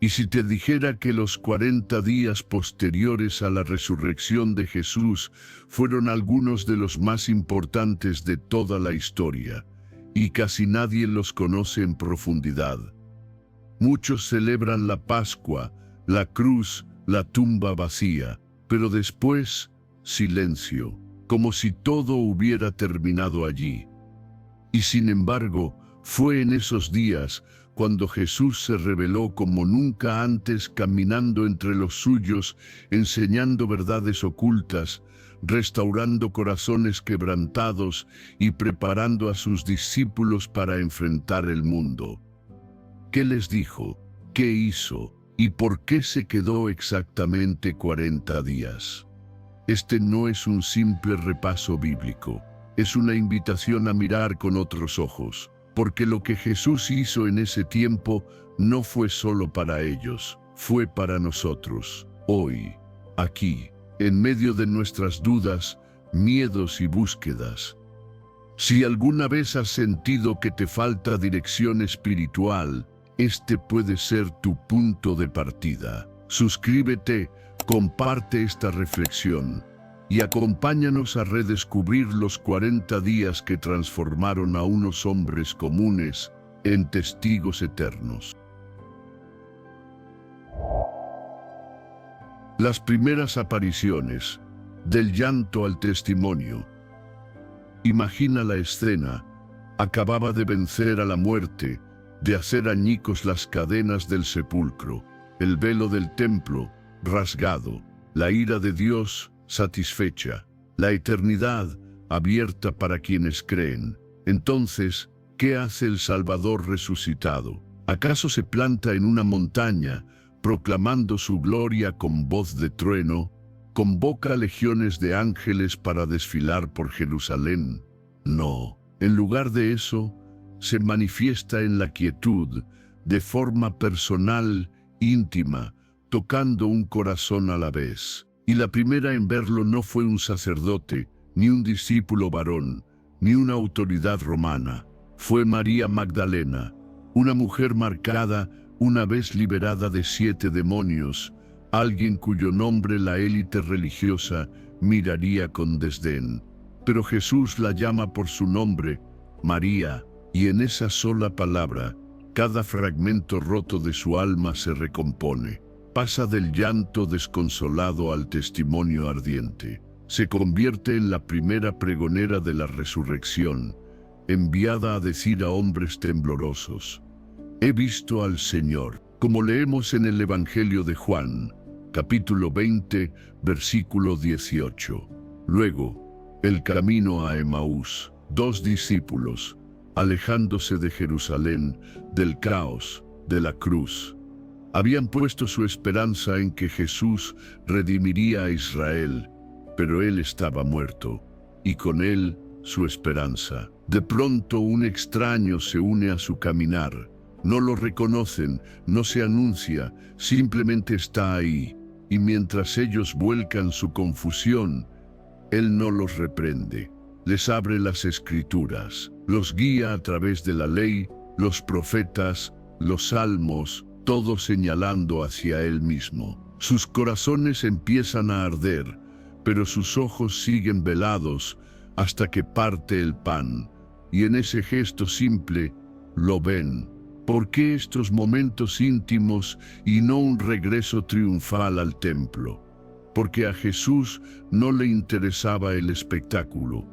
Y si te dijera que los 40 días posteriores a la resurrección de Jesús fueron algunos de los más importantes de toda la historia, y casi nadie los conoce en profundidad. Muchos celebran la Pascua, la cruz, la tumba vacía, pero después, silencio, como si todo hubiera terminado allí. Y sin embargo, fue en esos días cuando Jesús se reveló como nunca antes, caminando entre los suyos, enseñando verdades ocultas, restaurando corazones quebrantados y preparando a sus discípulos para enfrentar el mundo. ¿Qué les dijo? ¿Qué hizo? ¿Y por qué se quedó exactamente 40 días? Este no es un simple repaso bíblico, es una invitación a mirar con otros ojos, porque lo que Jesús hizo en ese tiempo no fue solo para ellos, fue para nosotros, hoy, aquí, en medio de nuestras dudas, miedos y búsquedas. Si alguna vez has sentido que te falta dirección espiritual, este puede ser tu punto de partida. Suscríbete, comparte esta reflexión y acompáñanos a redescubrir los 40 días que transformaron a unos hombres comunes en testigos eternos. Las primeras apariciones, del llanto al testimonio. Imagina la escena. Acababa de vencer a la muerte, de hacer añicos las cadenas del sepulcro, el velo del templo rasgado, la ira de Dios satisfecha, la eternidad abierta para quienes creen. Entonces, ¿qué hace el Salvador resucitado? ¿Acaso se planta en una montaña, proclamando su gloria con voz de trueno? ¿Convoca legiones de ángeles para desfilar por Jerusalén? No, en lugar de eso, se manifiesta en la quietud, de forma personal, íntima, tocando un corazón a la vez. Y la primera en verlo no fue un sacerdote, ni un discípulo varón, ni una autoridad romana. Fue María Magdalena, una mujer marcada, una vez liberada de 7 demonios, alguien cuyo nombre la élite religiosa miraría con desdén. Pero Jesús la llama por su nombre, María, y en esa sola palabra, cada fragmento roto de su alma se recompone. Pasa del llanto desconsolado al testimonio ardiente. Se convierte en la primera pregonera de la resurrección, enviada a decir a hombres temblorosos: he visto al Señor, como leemos en el Evangelio de Juan, capítulo 20, versículo 18. Luego, el camino a Emaús, 2 discípulos, alejándose de Jerusalén, del caos, de la cruz. Habían puesto su esperanza en que Jesús redimiría a Israel, pero él estaba muerto, y con él su esperanza. De pronto un extraño se une a su caminar. No lo reconocen, no se anuncia, simplemente está ahí, y mientras ellos vuelcan su confusión, él no los reprende. Les abre las Escrituras, los guía a través de la ley, los profetas, los salmos, todo señalando hacia él mismo. Sus corazones empiezan a arder, pero sus ojos siguen velados hasta que parte el pan, y en ese gesto simple lo ven. ¿Por qué estos momentos íntimos y no un regreso triunfal al templo? Porque a Jesús no le interesaba el espectáculo,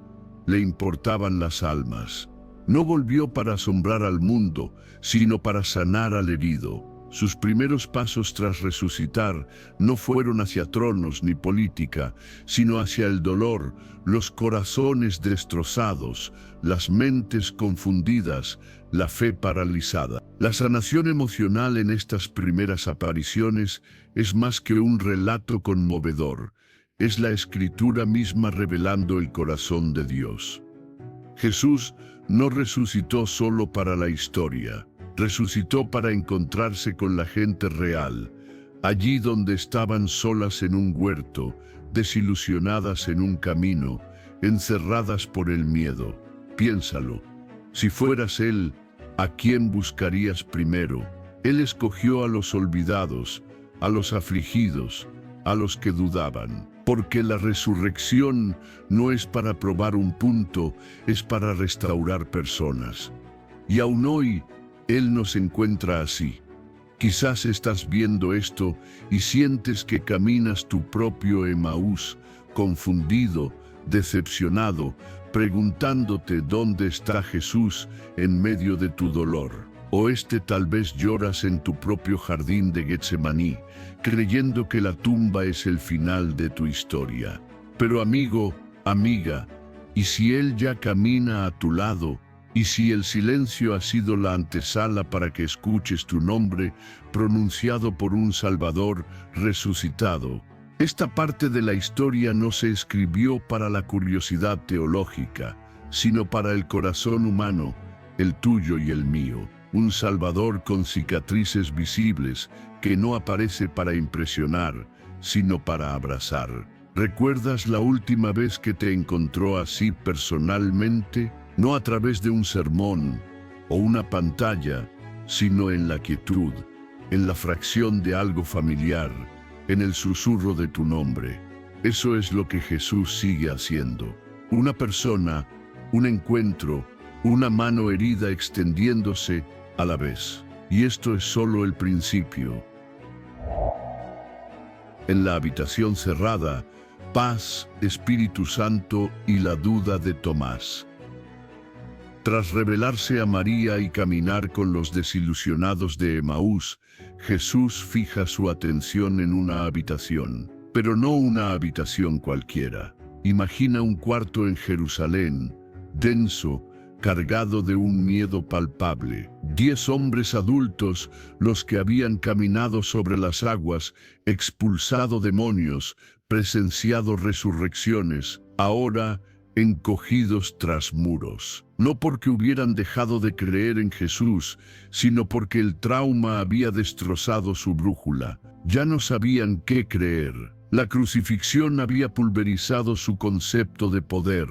le importaban las almas. No volvió para asombrar al mundo, sino para sanar al herido. Sus primeros pasos tras resucitar no fueron hacia tronos ni política, sino hacia el dolor, los corazones destrozados, las mentes confundidas, la fe paralizada. La sanación emocional en estas primeras apariciones es más que un relato conmovedor, es la Escritura misma revelando el corazón de Dios. Jesús no resucitó solo para la historia, resucitó para encontrarse con la gente real, allí donde estaban solas en un huerto, desilusionadas en un camino, encerradas por el miedo. Piénsalo, si fueras Él, ¿a quién buscarías primero? Él escogió a los olvidados, a los afligidos, a los que dudaban. Porque la resurrección no es para probar un punto, es para restaurar personas. Y aún hoy, Él nos encuentra así. Quizás estás viendo esto y sientes que caminas tu propio Emaús, confundido, decepcionado, preguntándote dónde está Jesús en medio de tu dolor. O tal vez lloras en tu propio jardín de Getsemaní, creyendo que la tumba es el final de tu historia. Pero amigo, amiga, ¿y si Él ya camina a tu lado? ¿Y si el silencio ha sido la antesala para que escuches tu nombre pronunciado por un Salvador resucitado? Esta parte de la historia no se escribió para la curiosidad teológica, sino para el corazón humano, el tuyo y el mío. Un Salvador con cicatrices visibles que no aparece para impresionar, sino para abrazar. ¿Recuerdas la última vez que te encontró así personalmente? No a través de un sermón o una pantalla, sino en la quietud, en la fracción de algo familiar, en el susurro de tu nombre. Eso es lo que Jesús sigue haciendo. Una persona, un encuentro, una mano herida extendiéndose a la vez. Y esto es solo el principio. En la habitación cerrada, paz, Espíritu Santo y la duda de Tomás. Tras revelarse a María y caminar con los desilusionados de Emaús, Jesús fija su atención en una habitación, pero no una habitación cualquiera. Imagina un cuarto en Jerusalén, denso, cargado de un miedo palpable. 10 hombres adultos, los que habían caminado sobre las aguas, expulsado demonios, presenciado resurrecciones, ahora encogidos tras muros. No porque hubieran dejado de creer en Jesús, sino porque el trauma había destrozado su brújula. Ya no sabían qué creer. La crucifixión había pulverizado su concepto de poder.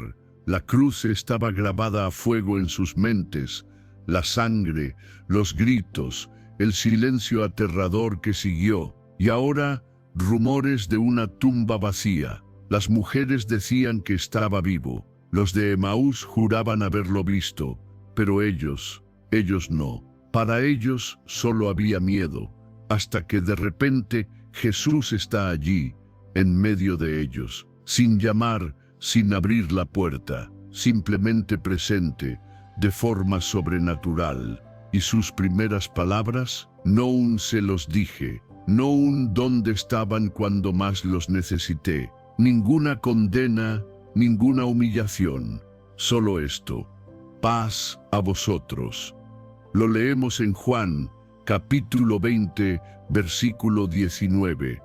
La cruz estaba grabada a fuego en sus mentes. La sangre, los gritos, el silencio aterrador que siguió. Y ahora, rumores de una tumba vacía. Las mujeres decían que estaba vivo. Los de Emaús juraban haberlo visto, pero ellos no. Para ellos solo había miedo, hasta que de repente Jesús está allí, en medio de ellos, sin llamar, sin abrir la puerta, simplemente presente, de forma sobrenatural. Y sus primeras palabras, no un se los dije, no un dónde estaban cuando más los necesité, ninguna condena, ninguna humillación, solo esto: paz a vosotros. Lo leemos en Juan, capítulo 20, versículo 19.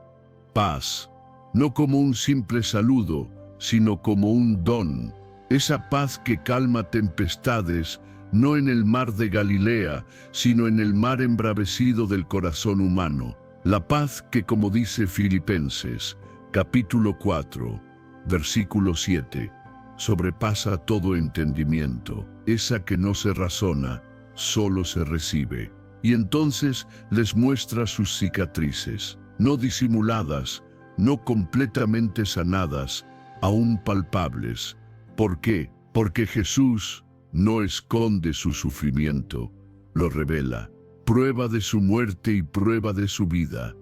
Paz, no como un simple saludo, sino como un don. Esa paz que calma tempestades, no en el mar de Galilea, sino en el mar embravecido del corazón humano. La paz que, como dice Filipenses, capítulo 4, versículo 7, sobrepasa todo entendimiento, esa que no se razona, solo se recibe. Y entonces les muestra sus cicatrices, no disimuladas, no completamente sanadas, aún palpables. ¿Por qué? Porque Jesús no esconde su sufrimiento, lo revela. Prueba de su muerte y prueba de su vida,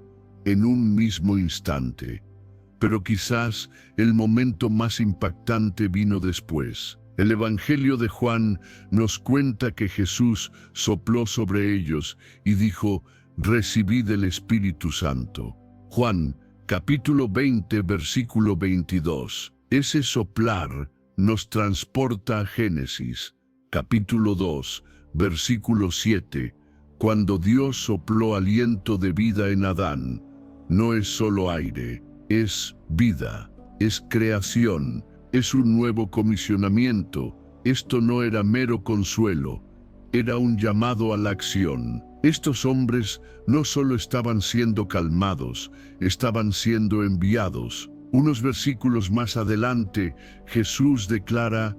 en un mismo instante. Pero quizás el momento más impactante vino después. El Evangelio de Juan nos cuenta que Jesús sopló sobre ellos y dijo: recibid el Espíritu Santo. Juan, capítulo 20, versículo 22. Ese soplar nos transporta a Génesis, capítulo 2, versículo 7, cuando Dios sopló aliento de vida en Adán. No es solo aire, es vida, es creación, es un nuevo comisionamiento. Esto no era mero consuelo, era un llamado a la acción. Estos hombres no solo estaban siendo calmados, estaban siendo enviados. Unos versículos más adelante, Jesús declara: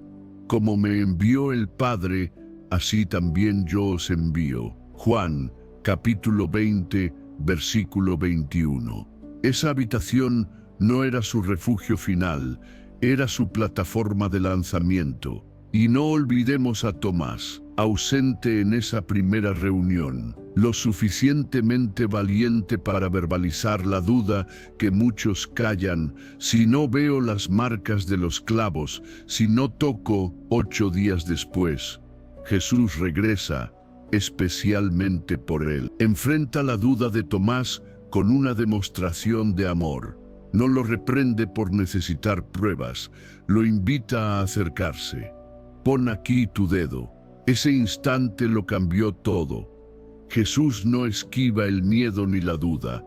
como me envió el Padre, así también yo os envío. Juan, capítulo 20, versículo 21. Esa habitación no era su refugio final, era su plataforma de lanzamiento. Y no olvidemos a Tomás, ausente en esa primera reunión, lo suficientemente valiente para verbalizar la duda que muchos callan: si no veo las marcas de los clavos, si no toco. 8 días después, Jesús regresa, especialmente por él. Enfrenta la duda de Tomás con una demostración de amor. No lo reprende por necesitar pruebas, lo invita a acercarse. Pon aquí tu dedo. Ese instante lo cambió todo. Jesús no esquiva el miedo ni la duda.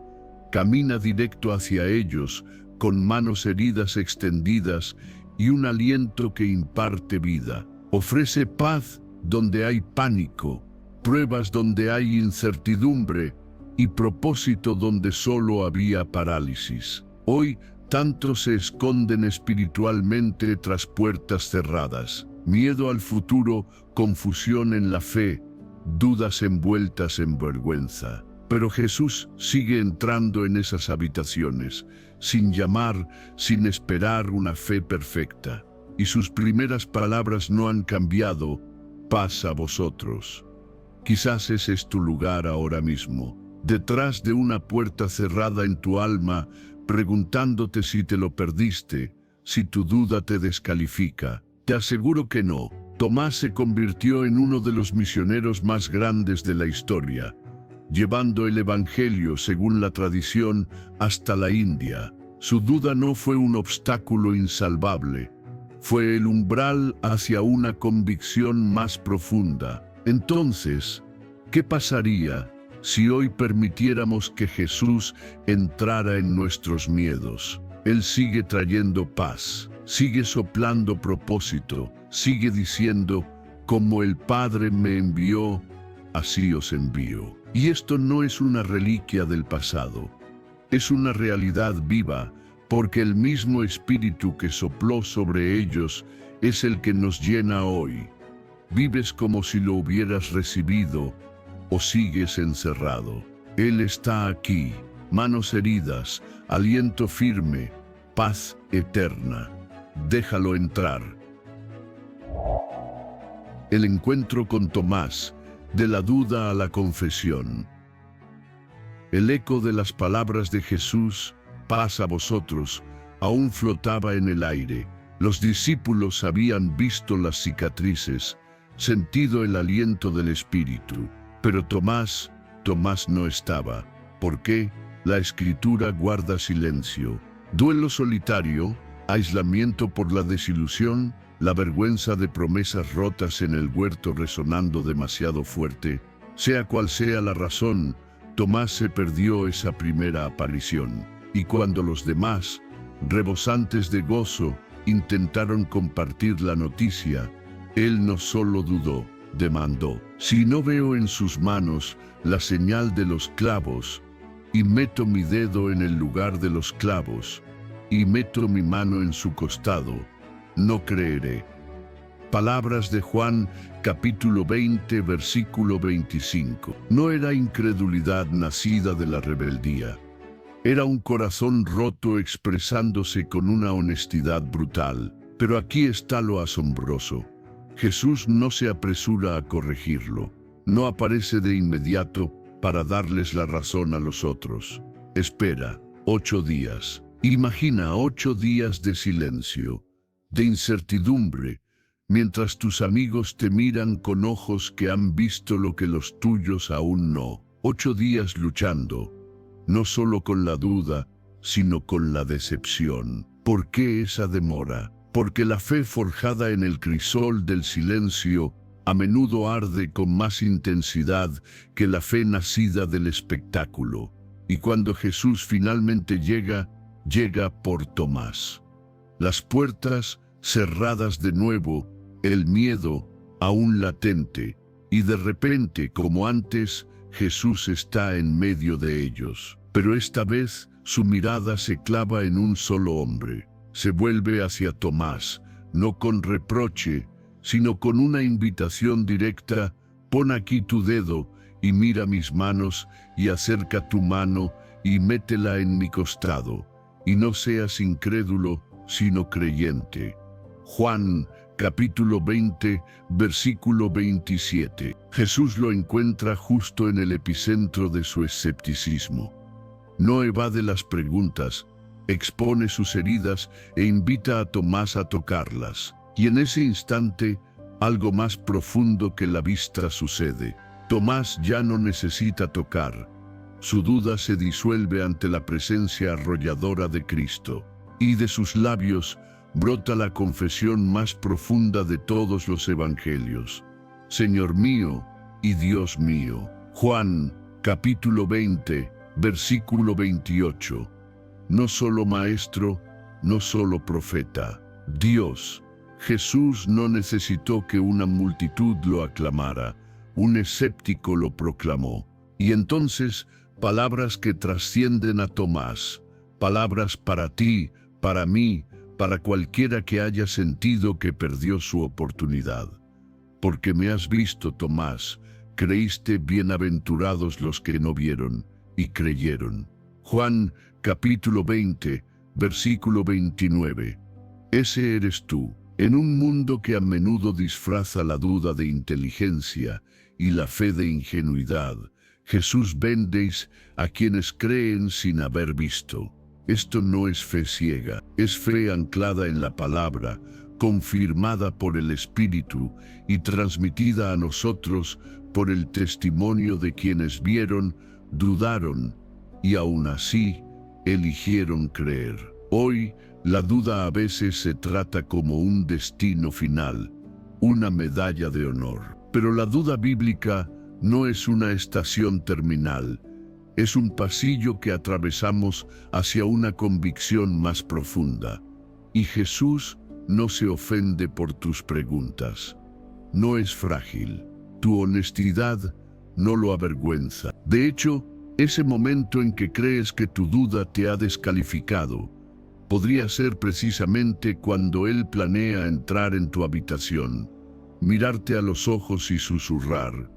Camina directo hacia ellos, con manos heridas extendidas y un aliento que imparte vida. Ofrece paz donde hay pánico, pruebas donde hay incertidumbre y propósito donde solo había parálisis. Hoy, tantos se esconden espiritualmente tras puertas cerradas. Miedo al futuro, confusión en la fe, dudas envueltas en vergüenza. Pero Jesús sigue entrando en esas habitaciones, sin llamar, sin esperar una fe perfecta. Y sus primeras palabras no han cambiado: paz a vosotros. Quizás ese es tu lugar ahora mismo, detrás de una puerta cerrada en tu alma, preguntándote si te lo perdiste, si tu duda te descalifica. Te aseguro que no. Tomás se convirtió en uno de los misioneros más grandes de la historia, llevando el Evangelio, según la tradición, hasta la India. Su duda no fue un obstáculo insalvable, fue el umbral hacia una convicción más profunda. Entonces, ¿qué pasaría si hoy permitiéramos que Jesús entrara en nuestros miedos? Él sigue trayendo paz, sigue soplando propósito, sigue diciendo: como el Padre me envió, así os envío. Y esto no es una reliquia del pasado, es una realidad viva, porque el mismo Espíritu que sopló sobre ellos es el que nos llena hoy. ¿Vives como si lo hubieras recibido o sigues encerrado? Él está aquí, manos heridas, aliento firme, paz eterna. Déjalo entrar. El encuentro con Tomás, de la duda a la confesión. El eco de las palabras de Jesús, paz a vosotros, aún flotaba en el aire. Los discípulos habían visto las cicatrices, sentido el aliento del Espíritu. Pero Tomás no estaba. ¿Por qué? La Escritura guarda silencio. Duelo solitario, aislamiento por la desilusión, la vergüenza de promesas rotas en el huerto resonando demasiado fuerte. Sea cual sea la razón, Tomás se perdió esa primera aparición. Y cuando los demás, rebosantes de gozo, intentaron compartir la noticia, él no solo dudó, demandó: si no veo en sus manos la señal de los clavos, y meto mi dedo en el lugar de los clavos, y meto mi mano en su costado, no creeré. Palabras de Juan, capítulo 20, versículo 25. No era incredulidad nacida de la rebeldía. Era un corazón roto expresándose con una honestidad brutal. Pero aquí está lo asombroso. Jesús no se apresura a corregirlo. No aparece de inmediato para darles la razón a los otros. Espera 8 días. Imagina 8 días de silencio, de incertidumbre, mientras tus amigos te miran con ojos que han visto lo que los tuyos aún no. 8 días luchando, no solo con la duda, sino con la decepción. ¿Por qué esa demora? Porque la fe forjada en el crisol del silencio a menudo arde con más intensidad que la fe nacida del espectáculo. Y cuando Jesús finalmente llega por Tomás. Las puertas cerradas de nuevo, el miedo aún latente, y de repente, como antes, Jesús está en medio de ellos. Pero esta vez su mirada se clava en un solo hombre. Se vuelve hacia Tomás, no con reproche, sino con una invitación directa: pon aquí tu dedo y mira mis manos, y acerca tu mano, y métela en mi costado, y no seas incrédulo, sino creyente. Juan, capítulo 20, versículo 27. Jesús lo encuentra justo en el epicentro de su escepticismo. No evade las preguntas, expone sus heridas e invita a Tomás a tocarlas. Y en ese instante, algo más profundo que la vista sucede. Tomás ya no necesita tocar. Su duda se disuelve ante la presencia arrolladora de Cristo, y de sus labios brota la confesión más profunda de todos los evangelios. Señor mío y Dios mío. Juan, capítulo 20, versículo 28. No solo maestro, no solo profeta. Dios. Jesús no necesitó que una multitud lo aclamara, un escéptico lo proclamó. Y entonces, palabras que trascienden a Tomás, palabras para ti, para mí, para cualquiera que haya sentido que perdió su oportunidad. Porque me has visto, Tomás, creíste, bienaventurados los que no vieron y creyeron. Juan, capítulo 20, versículo 29. Ese eres tú. En un mundo que a menudo disfraza la duda de inteligencia y la fe de ingenuidad, Jesús bendis a quienes creen sin haber visto. Esto no es fe ciega, es fe anclada en la palabra, confirmada por el Espíritu y transmitida a nosotros por el testimonio de quienes vieron, dudaron y aún así eligieron creer. Hoy, la duda a veces se trata como un destino final, una medalla de honor. Pero la duda bíblica no es una estación terminal, es un pasillo que atravesamos hacia una convicción más profunda. Y Jesús no se ofende por tus preguntas. No es frágil. Tu honestidad no lo avergüenza. De hecho, ese momento en que crees que tu duda te ha descalificado, podría ser precisamente cuando Él planea entrar en tu habitación, mirarte a los ojos y susurrar: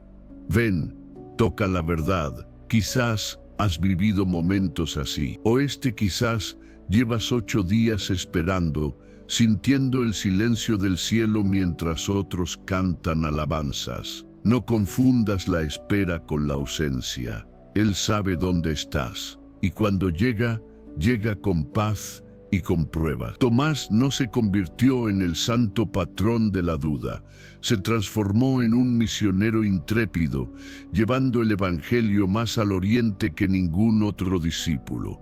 ven, toca la verdad. Quizás has vivido momentos así, o quizás llevas 8 días esperando, sintiendo el silencio del cielo mientras otros cantan alabanzas. No confundas la espera con la ausencia. Él sabe dónde estás, y cuando llega, llega con paz y con pruebas. Tomás no se convirtió en el santo patrón de la duda, se transformó en un misionero intrépido, llevando el evangelio más al oriente que ningún otro discípulo.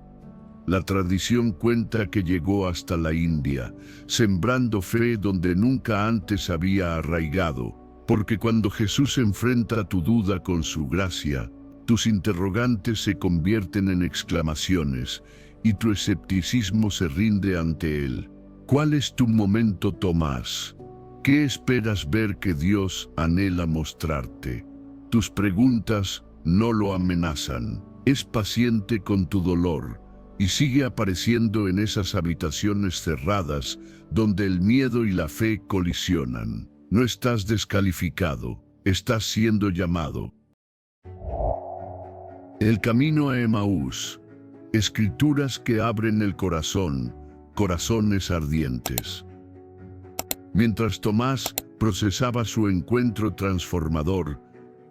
La tradición cuenta que llegó hasta la India, sembrando fe donde nunca antes había arraigado, porque cuando Jesús enfrenta tu duda con su gracia, tus interrogantes se convierten en exclamaciones, y tu escepticismo se rinde ante Él. ¿Cuál es tu momento, Tomás? ¿Qué esperas ver que Dios anhela mostrarte? Tus preguntas no lo amenazan. Es paciente con tu dolor y sigue apareciendo en esas habitaciones cerradas donde el miedo y la fe colisionan. No estás descalificado, estás siendo llamado. El camino a Emaús. Escrituras que abren el corazón, corazones ardientes. Mientras Tomás procesaba su encuentro transformador,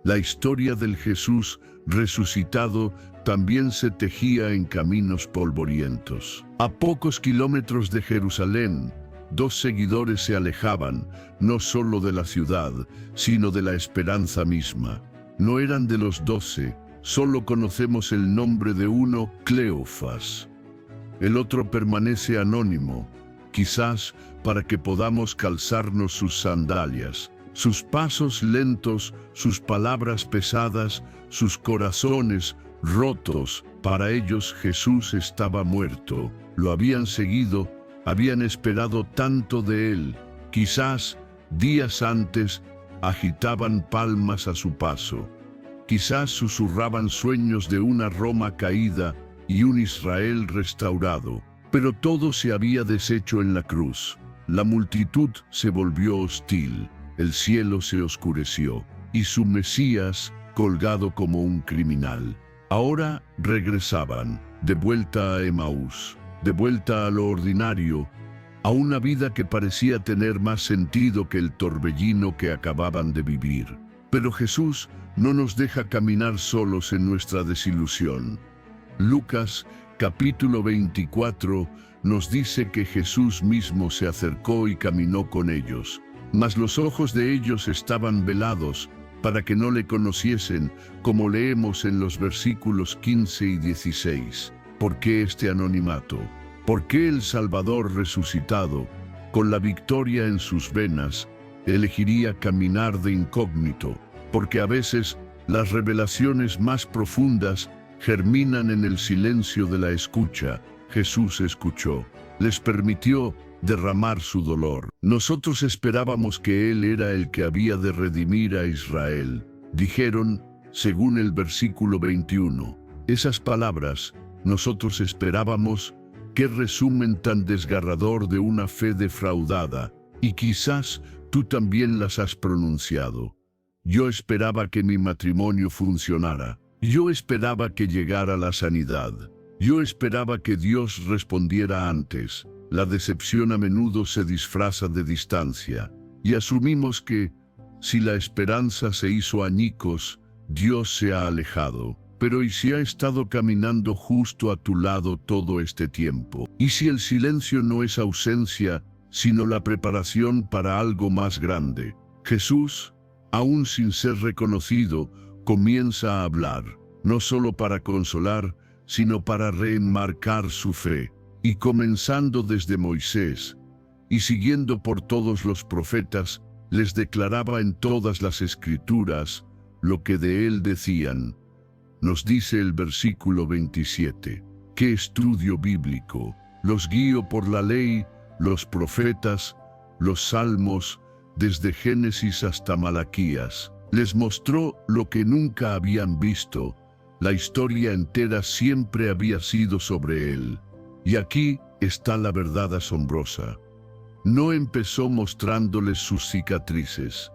la historia del Jesús resucitado también se tejía en caminos polvorientos. A pocos kilómetros de Jerusalén, 2 seguidores se alejaban, no solo de la ciudad, sino de la esperanza misma. No eran de los 12, solo conocemos el nombre de uno, Cleofas. El otro permanece anónimo, quizás para que podamos calzarnos sus sandalias. Sus pasos lentos, sus palabras pesadas, sus corazones rotos. Para ellos Jesús estaba muerto. Lo habían seguido, habían esperado tanto de él. Quizás, días antes, agitaban palmas a su paso. Quizás susurraban sueños de una Roma caída y un Israel restaurado. Pero todo se había deshecho en la cruz. La multitud se volvió hostil, el cielo se oscureció, y su Mesías, colgado como un criminal. Ahora regresaban, de vuelta a Emaús, de vuelta a lo ordinario, a una vida que parecía tener más sentido que el torbellino que acababan de vivir. Pero Jesús no nos deja caminar solos en nuestra desilusión. Lucas, capítulo 24, nos dice que Jesús mismo se acercó y caminó con ellos, mas los ojos de ellos estaban velados para que no le conociesen, como leemos en los versículos 15 y 16. ¿Por qué este anonimato? ¿Por qué el Salvador resucitado, con la victoria en sus venas, elegiría caminar de incógnito? Porque a veces las revelaciones más profundas germinan en el silencio de la escucha. Jesús escuchó, les permitió derramar su dolor. Nosotros esperábamos que Él era el que había de redimir a Israel. Dijeron, según el versículo 21. Esas palabras, nosotros esperábamos, qué resumen tan desgarrador de una fe defraudada, y quizás tú también las has pronunciado. Yo esperaba que mi matrimonio funcionara. Yo esperaba que llegara la sanidad. Yo esperaba que Dios respondiera antes. La decepción a menudo se disfraza de distancia, y asumimos que, si la esperanza se hizo añicos, Dios se ha alejado. Pero ¿y si ha estado caminando justo a tu lado todo este tiempo? ¿Y si el silencio no es ausencia, sino la preparación para algo más grande? Jesús, aún sin ser reconocido, comienza a hablar, no solo para consolar, sino para reenmarcar su fe. Y comenzando desde Moisés, y siguiendo por todos los profetas, les declaraba en todas las Escrituras lo que de él decían. Nos dice el versículo 27. ¡Qué estudio bíblico! Los guío por la ley, los profetas, los salmos, desde Génesis hasta Malaquías. Les mostró lo que nunca habían visto. La historia entera siempre había sido sobre él. Y aquí está la verdad asombrosa. No empezó mostrándoles sus cicatrices.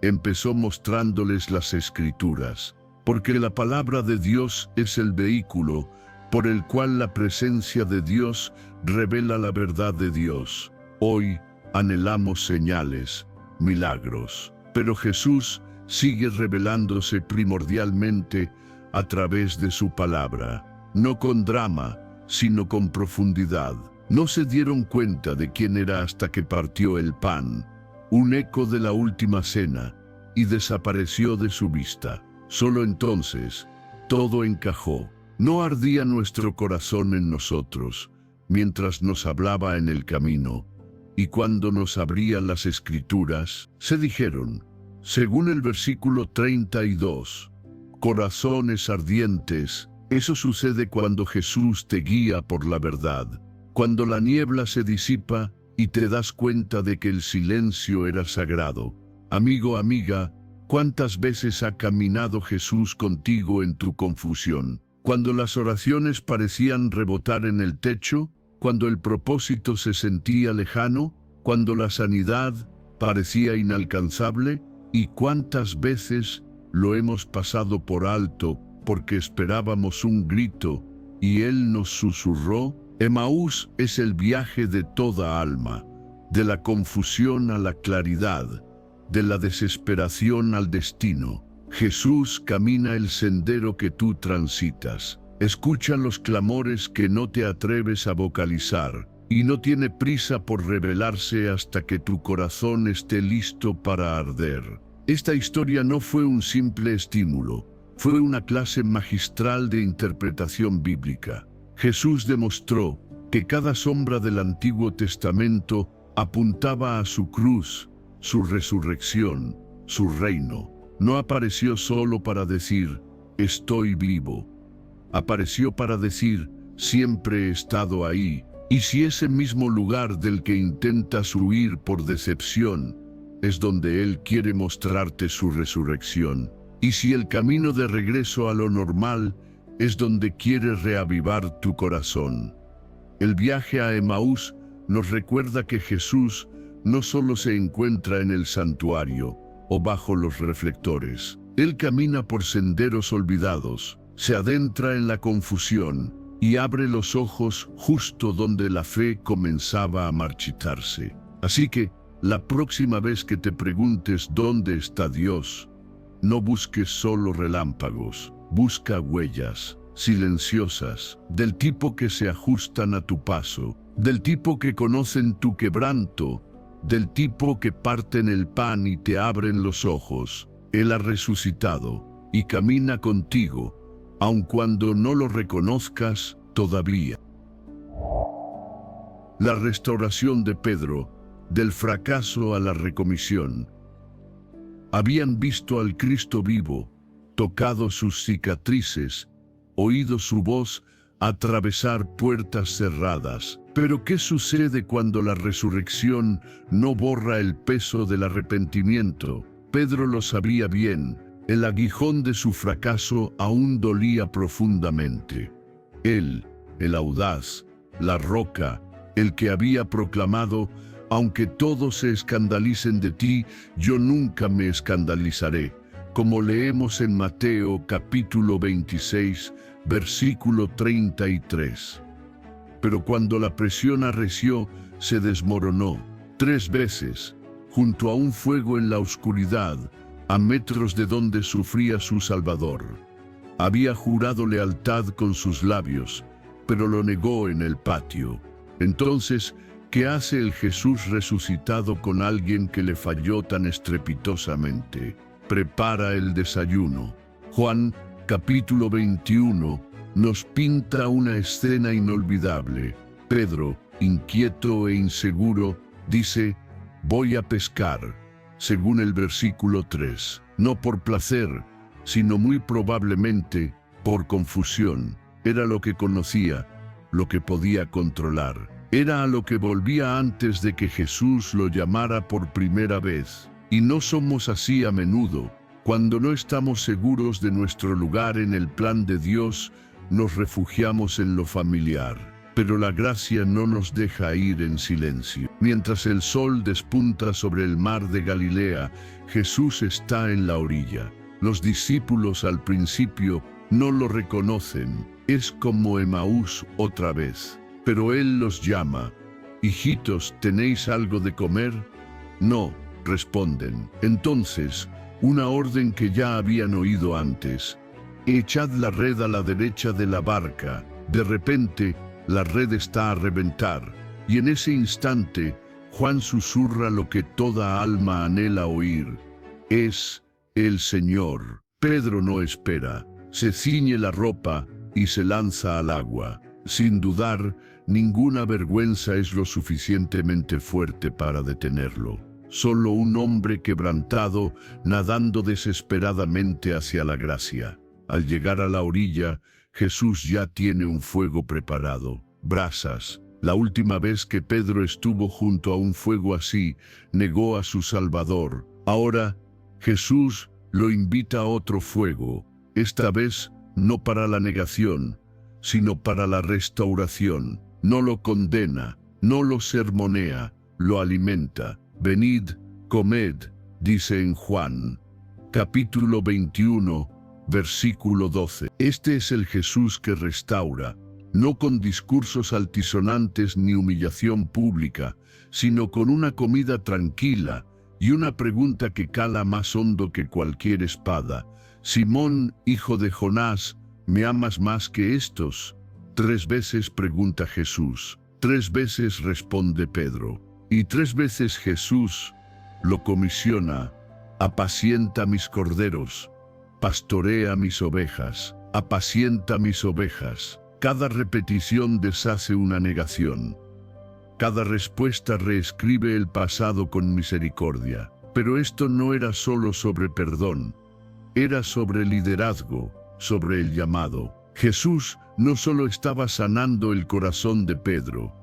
Empezó mostrándoles las Escrituras. Porque la palabra de Dios es el vehículo por el cual la presencia de Dios revela la verdad de Dios. Hoy anhelamos señales, milagros. Pero Jesús sigue revelándose primordialmente a través de su palabra. No con drama, sino con profundidad. No se dieron cuenta de quién era hasta que partió el pan, un eco de la última cena, y desapareció de su vista. Solo entonces, todo encajó. No ardía nuestro corazón en nosotros, mientras nos hablaba en el camino, y cuando nos abría las Escrituras, se dijeron, según el versículo 32, corazones ardientes. Eso sucede cuando Jesús te guía por la verdad, cuando la niebla se disipa y te das cuenta de que el silencio era sagrado. Amigo, amiga, ¿cuántas veces ha caminado Jesús contigo en tu confusión? Cuando las oraciones parecían rebotar en el techo, cuando el propósito se sentía lejano, cuando la sanidad parecía inalcanzable, ¿y cuántas veces lo hemos pasado por alto porque esperábamos un grito y Él nos susurró? Emaús es el viaje de toda alma, de la confusión a la claridad, de la desesperación al destino. Jesús camina el sendero que tú transitas. Escucha los clamores que no te atreves a vocalizar, y no tiene prisa por revelarse hasta que tu corazón esté listo para arder. Esta historia no fue un simple estímulo, fue una clase magistral de interpretación bíblica. Jesús demostró que cada sombra del Antiguo Testamento apuntaba a su cruz, su resurrección, su reino. No apareció solo para decir, estoy vivo. Apareció para decir, siempre he estado ahí. Y si ese mismo lugar del que intentas huir por decepción es donde Él quiere mostrarte su resurrección, y si el camino de regreso a lo normal es donde quiere reavivar tu corazón. El viaje a Emaús nos recuerda que Jesús no solo se encuentra en el santuario o bajo los reflectores. Él camina por senderos olvidados, se adentra en la confusión y abre los ojos justo donde la fe comenzaba a marchitarse. Así que, la próxima vez que te preguntes dónde está Dios, no busques solo relámpagos, busca huellas silenciosas, del tipo que se ajustan a tu paso, del tipo que conocen tu quebranto, del tipo que parten el pan y te abren los ojos. Él ha resucitado y camina contigo, aun cuando no lo reconozcas todavía. La restauración de Pedro, del fracaso a la recomisión. Habían visto al Cristo vivo, tocado sus cicatrices, oído su voz atravesar puertas cerradas. Pero ¿qué sucede cuando la resurrección no borra el peso del arrepentimiento? Pedro lo sabía bien, el aguijón de su fracaso aún dolía profundamente. Él, el audaz, la roca, el que había proclamado: aunque todos se escandalicen de ti, yo nunca me escandalizaré, como leemos en Mateo capítulo 26, versículo 33. Pero cuando la presión arreció, se desmoronó 3 veces, junto a un fuego en la oscuridad, a metros de donde sufría su Salvador. Había jurado lealtad con sus labios, pero lo negó en el patio. Entonces, ¿qué hace el Jesús resucitado con alguien que le falló tan estrepitosamente? Prepara el desayuno. Juan, capítulo 21, nos pinta una escena inolvidable. Pedro, inquieto e inseguro, dice: voy a pescar, según el versículo 3, no por placer, sino muy probablemente por confusión. Era lo que conocía, lo que podía controlar. Era a lo que volvía antes de que Jesús lo llamara por primera vez. Y no somos así a menudo. Cuando no estamos seguros de nuestro lugar en el plan de Dios, nos refugiamos en lo familiar. Pero la gracia no nos deja ir en silencio. Mientras el sol despunta sobre el mar de Galilea, Jesús está en la orilla. Los discípulos al principio no lo reconocen. Es como Emaús otra vez. Pero Él los llama. «Hijitos, ¿tenéis algo de comer?» «No», responden. Entonces, una orden que ya habían oído antes: «Echad la red a la derecha de la barca». De repente, la red está a reventar, y en ese instante, Juan susurra lo que toda alma anhela oír: «Es el Señor». Pedro no espera, se ciñe la ropa y se lanza al agua. Sin dudar, ninguna vergüenza es lo suficientemente fuerte para detenerlo. Solo un hombre quebrantado nadando desesperadamente hacia la gracia. Al llegar a la orilla, Jesús ya tiene un fuego preparado, brasas. La última vez que Pedro estuvo junto a un fuego así, negó a su Salvador. Ahora, Jesús lo invita a otro fuego, esta vez no para la negación, sino para la restauración. No lo condena, no lo sermonea, lo alimenta. «Venid, comed», dice en Juan, capítulo 21, versículo 12. Este es el Jesús que restaura, no con discursos altisonantes ni humillación pública, sino con una comida tranquila y una pregunta que cala más hondo que cualquier espada. «Simón, hijo de Jonás, ¿me amas más que estos?» 3 veces pregunta Jesús, 3 veces responde Pedro, y 3 veces Jesús lo comisiona: «Apacienta mis corderos, pastorea mis ovejas, apacienta mis ovejas». Cada repetición deshace una negación. Cada respuesta reescribe el pasado con misericordia. Pero esto no era solo sobre perdón, era sobre liderazgo, sobre el llamado. Jesús no solo estaba sanando el corazón de Pedro,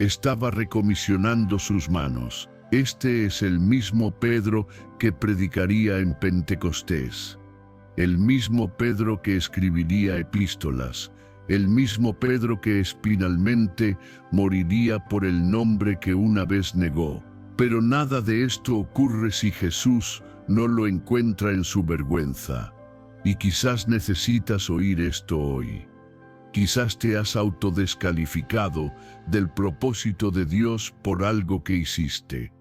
estaba recomisionando sus manos. Este es el mismo Pedro que predicaría en Pentecostés, el mismo Pedro que escribiría epístolas, el mismo Pedro que espinalmente moriría por el nombre que una vez negó. Pero nada de esto ocurre si Jesús no lo encuentra en su vergüenza. Y quizás necesitas oír esto hoy. Quizás te has autodescalificado del propósito de Dios por algo que hiciste.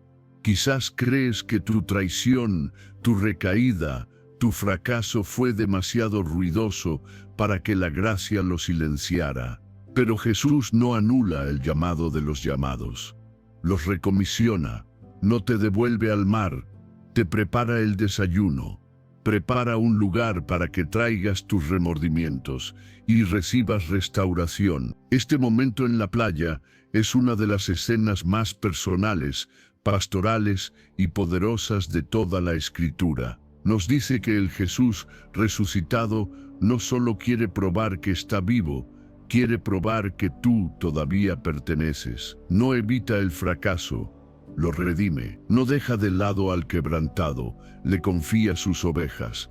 Quizás crees que tu traición, tu recaída, tu fracaso fue demasiado ruidoso para que la gracia lo silenciara. Pero Jesús no anula el llamado de los llamados. Los recomisiona, no te devuelve al mar, te prepara el desayuno. Prepara un lugar para que traigas tus remordimientos y recibas restauración. Este momento en la playa es una de las escenas más personales, pastorales y poderosas de toda la Escritura. Nos dice que el Jesús resucitado no solo quiere probar que está vivo, quiere probar que tú todavía perteneces. No evita el fracaso, lo redime. No deja de lado al quebrantado, le confía sus ovejas.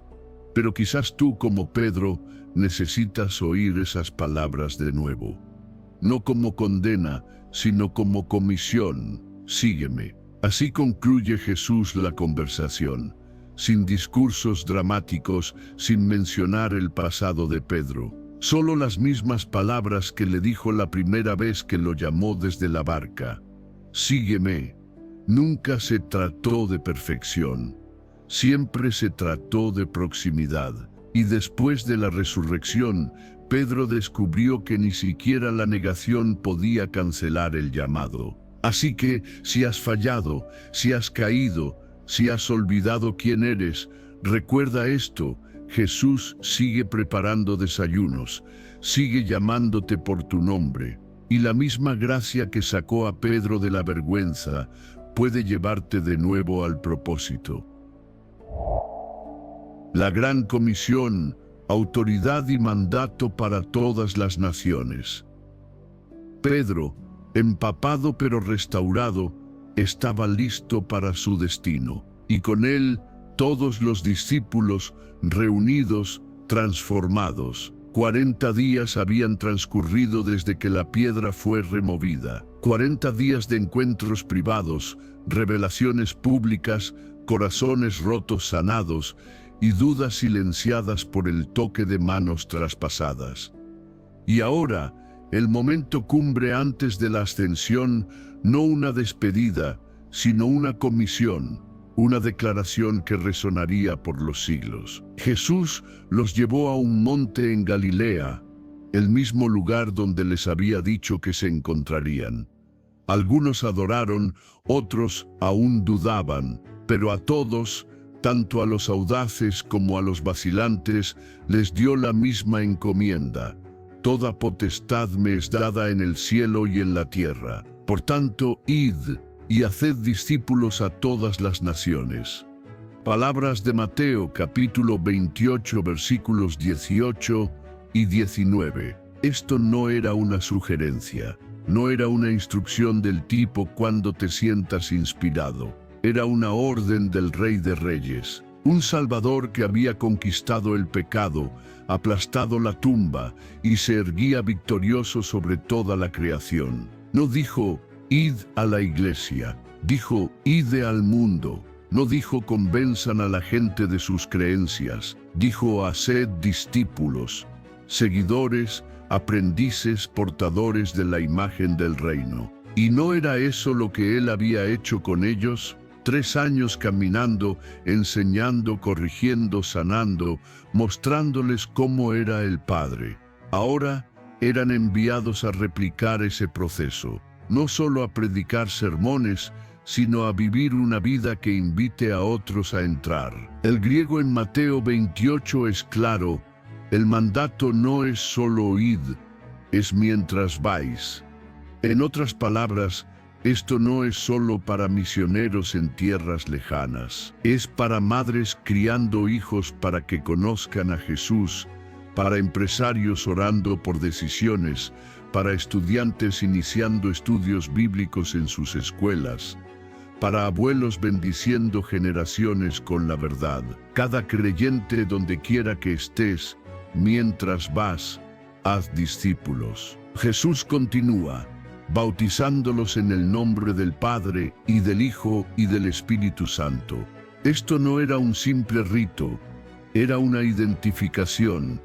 Pero quizás tú, como Pedro, necesitas oír esas palabras de nuevo. No como condena, sino como comisión. Sígueme. Así concluye Jesús la conversación, sin discursos dramáticos, sin mencionar el pasado de Pedro. Solo las mismas palabras que le dijo la primera vez que lo llamó desde la barca. Sígueme. Nunca se trató de perfección. Siempre se trató de proximidad. Y después de la resurrección, Pedro descubrió que ni siquiera la negación podía cancelar el llamado. Así que, si has fallado, si has caído, si has olvidado quién eres, recuerda esto: Jesús sigue preparando desayunos, sigue llamándote por tu nombre. Y la misma gracia que sacó a Pedro de la vergüenza puede llevarte de nuevo al propósito. La gran comisión, autoridad y mandato para todas las naciones. Pedro, empapado pero restaurado, estaba listo para su destino, y con él todos los discípulos reunidos, transformados. 40 días habían transcurrido desde que la piedra fue removida. 40 días de encuentros privados, revelaciones públicas, corazones rotos sanados y dudas silenciadas por el toque de manos traspasadas. Y ahora, el momento cumbre antes de la ascensión, no una despedida, sino una comisión, una declaración que resonaría por los siglos. Jesús los llevó a un monte en Galilea, el mismo lugar donde les había dicho que se encontrarían. Algunos adoraron, otros aún dudaban, pero a todos, tanto a los audaces como a los vacilantes, les dio la misma encomienda. Toda potestad me es dada en el cielo y en la tierra. Por tanto, id y haced discípulos a todas las naciones. Palabras de Mateo capítulo 28 versículos 18 y 19. Esto no era una sugerencia, no era una instrucción del tipo cuando te sientas inspirado. Era una orden del Rey de Reyes, un Salvador que había conquistado el pecado, aplastado la tumba y se erguía victorioso sobre toda la creación. No dijo, id a la iglesia, dijo, id al mundo. No dijo, convenzan a la gente de sus creencias, dijo, haced discípulos, seguidores, aprendices, portadores de la imagen del reino. ¿Y no era eso lo que él había hecho con ellos? 3 años caminando, enseñando, corrigiendo, sanando, mostrándoles cómo era el Padre. Ahora eran enviados a replicar ese proceso, no solo a predicar sermones, sino a vivir una vida que invite a otros a entrar. El griego en Mateo 28 es claro: el mandato no es solo oíd, es mientras vais. En otras palabras, esto no es solo para misioneros en tierras lejanas, es para madres criando hijos para que conozcan a Jesús, para empresarios orando por decisiones, para estudiantes iniciando estudios bíblicos en sus escuelas, para abuelos bendiciendo generaciones con la verdad. Cada creyente donde quiera que estés, mientras vas, haz discípulos. Jesús continúa, bautizándolos en el nombre del Padre, y del Hijo, y del Espíritu Santo. Esto no era un simple rito, era una identificación.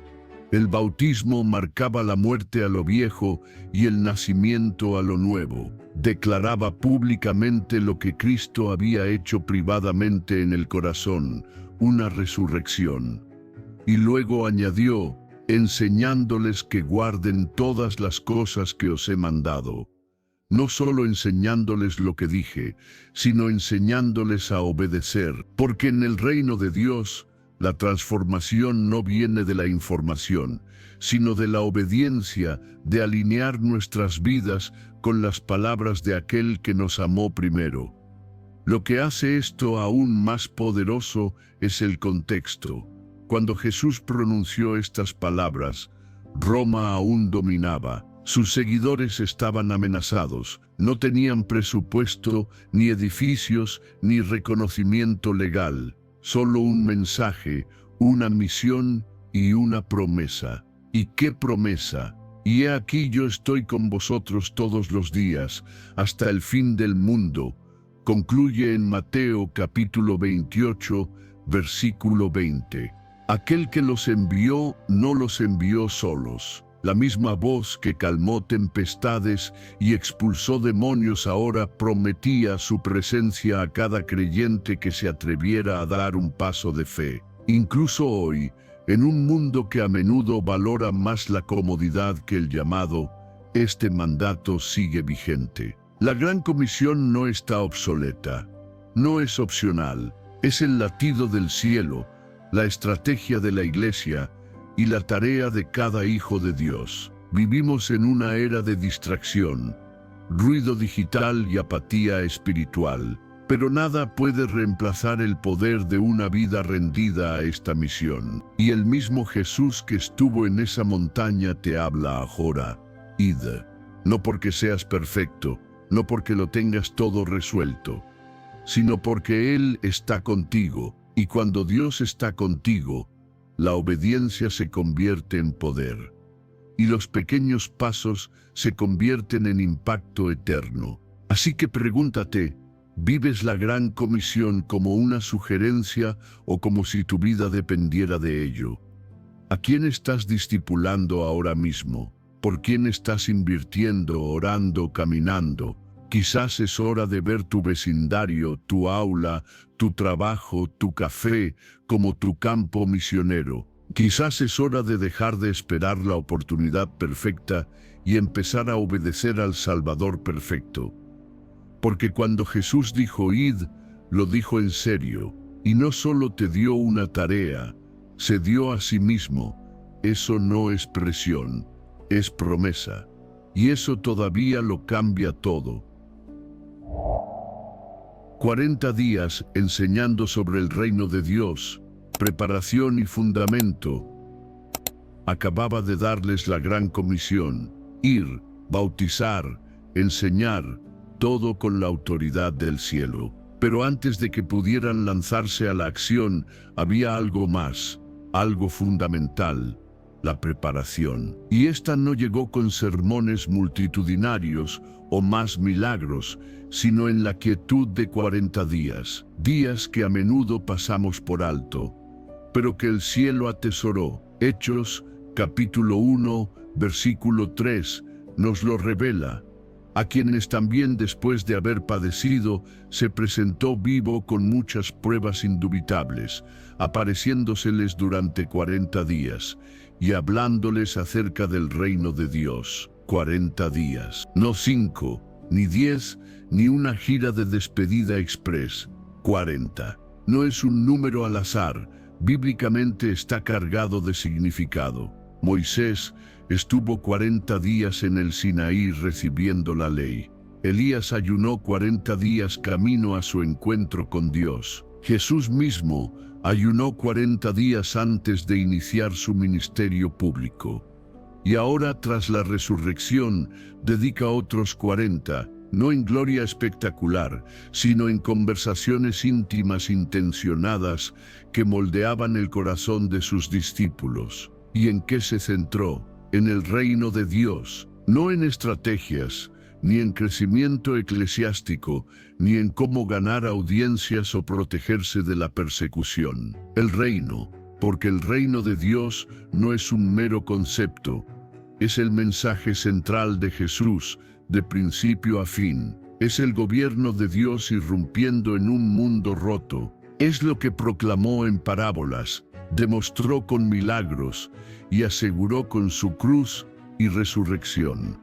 El bautismo marcaba la muerte a lo viejo y el nacimiento a lo nuevo. Declaraba públicamente lo que Cristo había hecho privadamente en el corazón, una resurrección. Y luego añadió, enseñándoles que guarden todas las cosas que os he mandado. No solo enseñándoles lo que dije, sino enseñándoles a obedecer, porque en el reino de Dios, la transformación no viene de la información, sino de la obediencia, de alinear nuestras vidas con las palabras de aquel que nos amó primero. Lo que hace esto aún más poderoso es el contexto. Cuando Jesús pronunció estas palabras, Roma aún dominaba. Sus seguidores estaban amenazados, no tenían presupuesto, ni edificios, ni reconocimiento legal. Solo un mensaje, una misión y una promesa. ¿Y qué promesa? Y he aquí yo estoy con vosotros todos los días, hasta el fin del mundo. Concluye en Mateo capítulo 28, versículo 20. Aquel que los envió no los envió solos. La misma voz que calmó tempestades y expulsó demonios ahora prometía su presencia a cada creyente que se atreviera a dar un paso de fe. Incluso hoy, en un mundo que a menudo valora más la comodidad que el llamado, este mandato sigue vigente. La Gran Comisión no está obsoleta, no es opcional, es el latido del cielo, la estrategia de la Iglesia y la tarea de cada hijo de Dios. Vivimos en una era de distracción, ruido digital y apatía espiritual, pero nada puede reemplazar el poder de una vida rendida a esta misión. Y el mismo Jesús que estuvo en esa montaña te habla ahora. Id, no porque seas perfecto, no porque lo tengas todo resuelto, sino porque Él está contigo, y cuando Dios está contigo, la obediencia se convierte en poder, y los pequeños pasos se convierten en impacto eterno. Así que pregúntate, ¿vives la Gran Comisión como una sugerencia o como si tu vida dependiera de ello? ¿A quién estás discipulando ahora mismo? ¿Por quién estás invirtiendo, orando, caminando? Quizás es hora de ver tu vecindario, tu aula, tu trabajo, tu café, como tu campo misionero. Quizás es hora de dejar de esperar la oportunidad perfecta y empezar a obedecer al Salvador perfecto. Porque cuando Jesús dijo id, lo dijo en serio, y no solo te dio una tarea, se dio a sí mismo. Eso no es presión, es promesa. Y eso todavía lo cambia todo. 40 días enseñando sobre el reino de Dios, preparación y fundamento. Acababa de darles la gran comisión, ir, bautizar, enseñar, todo con la autoridad del cielo. Pero antes de que pudieran lanzarse a la acción, había algo más, algo fundamental, la preparación. Y esta no llegó con sermones multitudinarios o más milagros, sino en la quietud de 40 días, días que a menudo pasamos por alto, pero que el cielo atesoró. Hechos, capítulo 1, versículo 3, nos lo revela, a quienes también después de haber padecido, se presentó vivo con muchas pruebas indubitables, apareciéndoseles durante 40 días, y hablándoles acerca del reino de Dios. 40 días, no 5, ni 10, ni una gira de despedida express. 40. No es un número al azar, bíblicamente está cargado de significado. Moisés estuvo 40 días en el Sinaí recibiendo la ley. Elías ayunó 40 días camino a su encuentro con Dios. Jesús mismo ayunó 40 días antes de iniciar su ministerio público. Y ahora, tras la resurrección, dedica otros 40, no en gloria espectacular, sino en conversaciones íntimas intencionadas que moldeaban el corazón de sus discípulos. ¿Y en qué se centró? En el reino de Dios, no en estrategias, ni en crecimiento eclesiástico, ni en cómo ganar audiencias o protegerse de la persecución. El reino, porque el reino de Dios no es un mero concepto, es el mensaje central de Jesús, de principio a fin. Es el gobierno de Dios irrumpiendo en un mundo roto. Es lo que proclamó en parábolas, demostró con milagros y aseguró con su cruz y resurrección.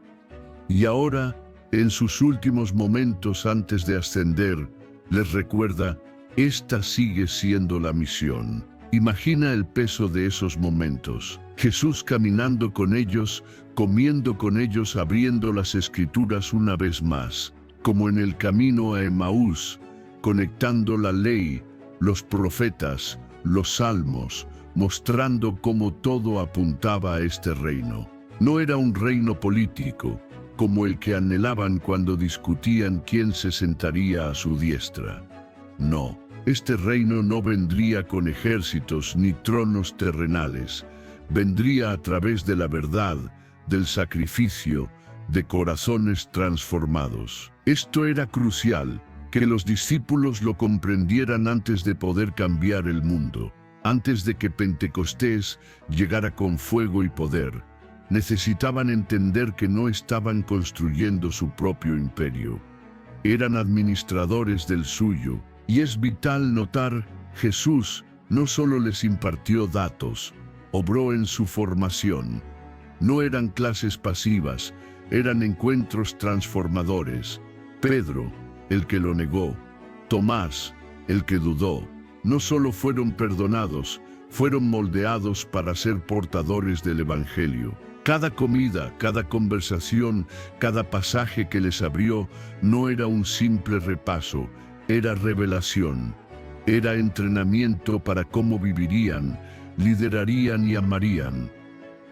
Y ahora, en sus últimos momentos antes de ascender, les recuerda, esta sigue siendo la misión. Imagina el peso de esos momentos. Jesús caminando con ellos, comiendo con ellos, abriendo las Escrituras una vez más, como en el camino a Emaús, conectando la ley, los profetas, los salmos, mostrando cómo todo apuntaba a este reino. No era un reino político, como el que anhelaban cuando discutían quién se sentaría a su diestra. No, este reino no vendría con ejércitos ni tronos terrenales, vendría a través de la verdad, del sacrificio, de corazones transformados. Esto era crucial, que los discípulos lo comprendieran antes de poder cambiar el mundo. Antes de que Pentecostés llegara con fuego y poder, necesitaban entender que no estaban construyendo su propio imperio. Eran administradores del suyo, y es vital notar, Jesús no solo les impartió datos, obró en su formación. No eran clases pasivas, eran encuentros transformadores. Pedro, el que lo negó, Tomás, el que dudó, no solo fueron perdonados, fueron moldeados para ser portadores del Evangelio. Cada comida, cada conversación, cada pasaje que les abrió no era un simple repaso, era revelación. Era entrenamiento para cómo vivirían, liderarían y amarían.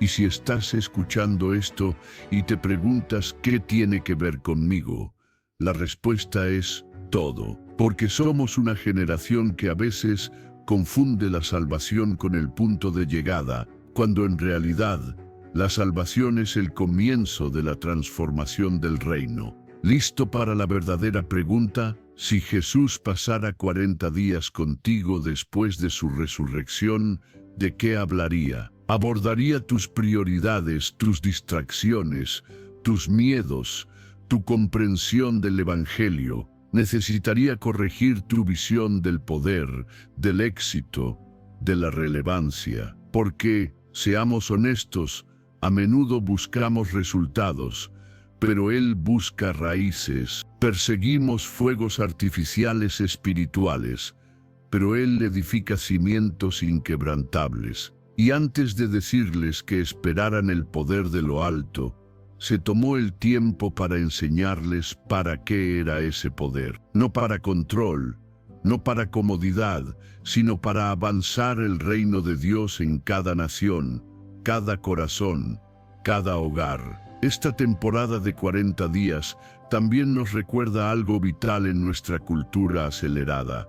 Y si estás escuchando esto y te preguntas qué tiene que ver conmigo, la respuesta es todo, porque somos una generación que a veces confunde la salvación con el punto de llegada, cuando en realidad la salvación es el comienzo de la transformación del reino. ¿Listo para la verdadera pregunta? Si Jesús pasara 40 días contigo después de su resurrección, ¿de qué hablaría? Abordaría tus prioridades, tus distracciones, tus miedos, tu comprensión del Evangelio. Necesitaría corregir tu visión del poder, del éxito, de la relevancia. Porque, seamos honestos, a menudo buscamos resultados, pero Él busca raíces. Perseguimos fuegos artificiales espirituales, pero Él edifica cimientos inquebrantables. Y antes de decirles que esperaran el poder de lo alto, se tomó el tiempo para enseñarles para qué era ese poder. No para control, no para comodidad, sino para avanzar el reino de Dios en cada nación, cada corazón, cada hogar. Esta temporada de 40 días también nos recuerda algo vital en nuestra cultura acelerada.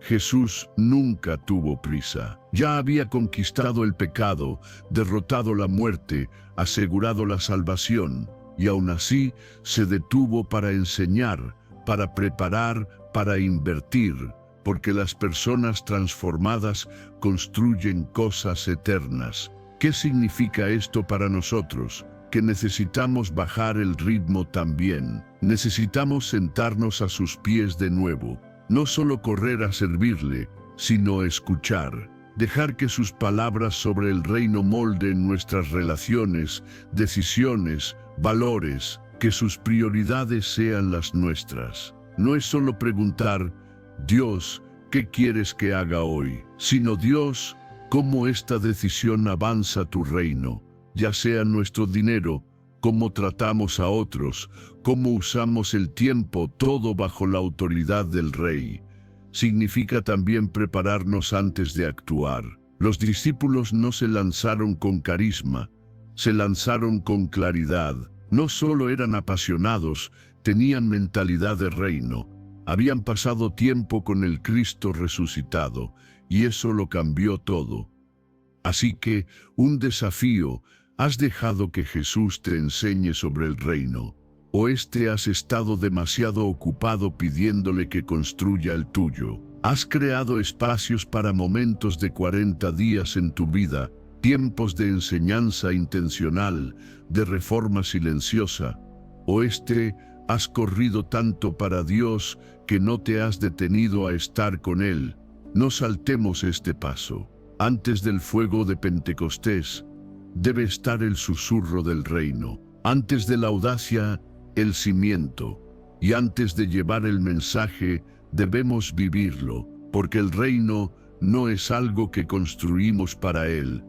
Jesús nunca tuvo prisa. Ya había conquistado el pecado, derrotado la muerte, asegurado la salvación, y aún así se detuvo para enseñar, para preparar, para invertir, porque las personas transformadas construyen cosas eternas. ¿Qué significa esto para nosotros? Que necesitamos bajar el ritmo también. Necesitamos sentarnos a sus pies de nuevo. No solo correr a servirle, sino escuchar. Dejar que sus palabras sobre el reino molden nuestras relaciones, decisiones, valores, que sus prioridades sean las nuestras. No es solo preguntar, Dios, ¿qué quieres que haga hoy? Sino Dios, ¿cómo esta decisión avanza tu reino? Ya sea nuestro dinero, cómo tratamos a otros, cómo usamos el tiempo, todo bajo la autoridad del Rey. Significa también prepararnos antes de actuar. Los discípulos no se lanzaron con carisma, se lanzaron con claridad. No solo eran apasionados, tenían mentalidad de reino. Habían pasado tiempo con el Cristo resucitado, y eso lo cambió todo. Así que, un desafío: ¿has dejado que Jesús te enseñe sobre el reino? ¿O has estado demasiado ocupado pidiéndole que construya el tuyo? ¿Has creado espacios para momentos de 40 días en tu vida, tiempos de enseñanza intencional, de reforma silenciosa? ¿O has corrido tanto para Dios que no te has detenido a estar con Él? No saltemos este paso. Antes del fuego de Pentecostés, debe estar el susurro del reino. Antes de la audacia, el cimiento. Y antes de llevar el mensaje, debemos vivirlo, porque el reino no es algo que construimos para Él.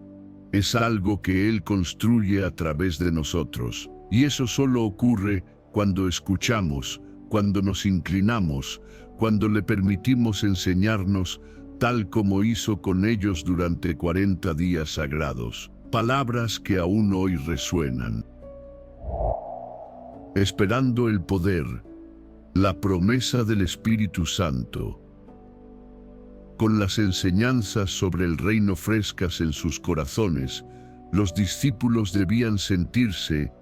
Es algo que Él construye a través de nosotros. Y eso solo ocurre cuando escuchamos, cuando nos inclinamos, cuando le permitimos enseñarnos, tal como hizo con ellos durante 40 días sagrados. Palabras que aún hoy resuenan. Esperando el poder, la promesa del Espíritu Santo. Con las enseñanzas sobre el reino frescas en sus corazones, los discípulos debían sentirse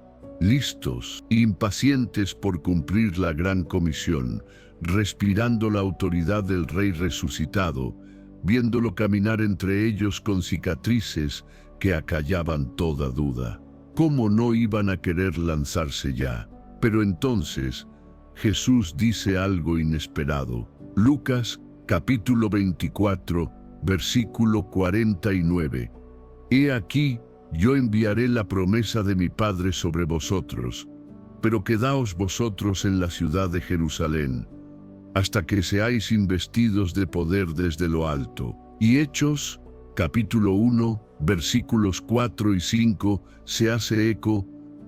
listos e impacientes por cumplir la gran comisión, respirando la autoridad del Rey resucitado, viéndolo caminar entre ellos con cicatrices que acallaban toda duda. ¿Cómo no iban a querer lanzarse ya? Pero entonces Jesús dice algo inesperado. Lucas capítulo 24, versículo 49. He aquí, yo enviaré la promesa de mi Padre sobre vosotros, pero quedaos vosotros en la ciudad de Jerusalén, hasta que seáis investidos de poder desde lo alto. Y Hechos, capítulo 1, versículos 4 y 5, se hace eco: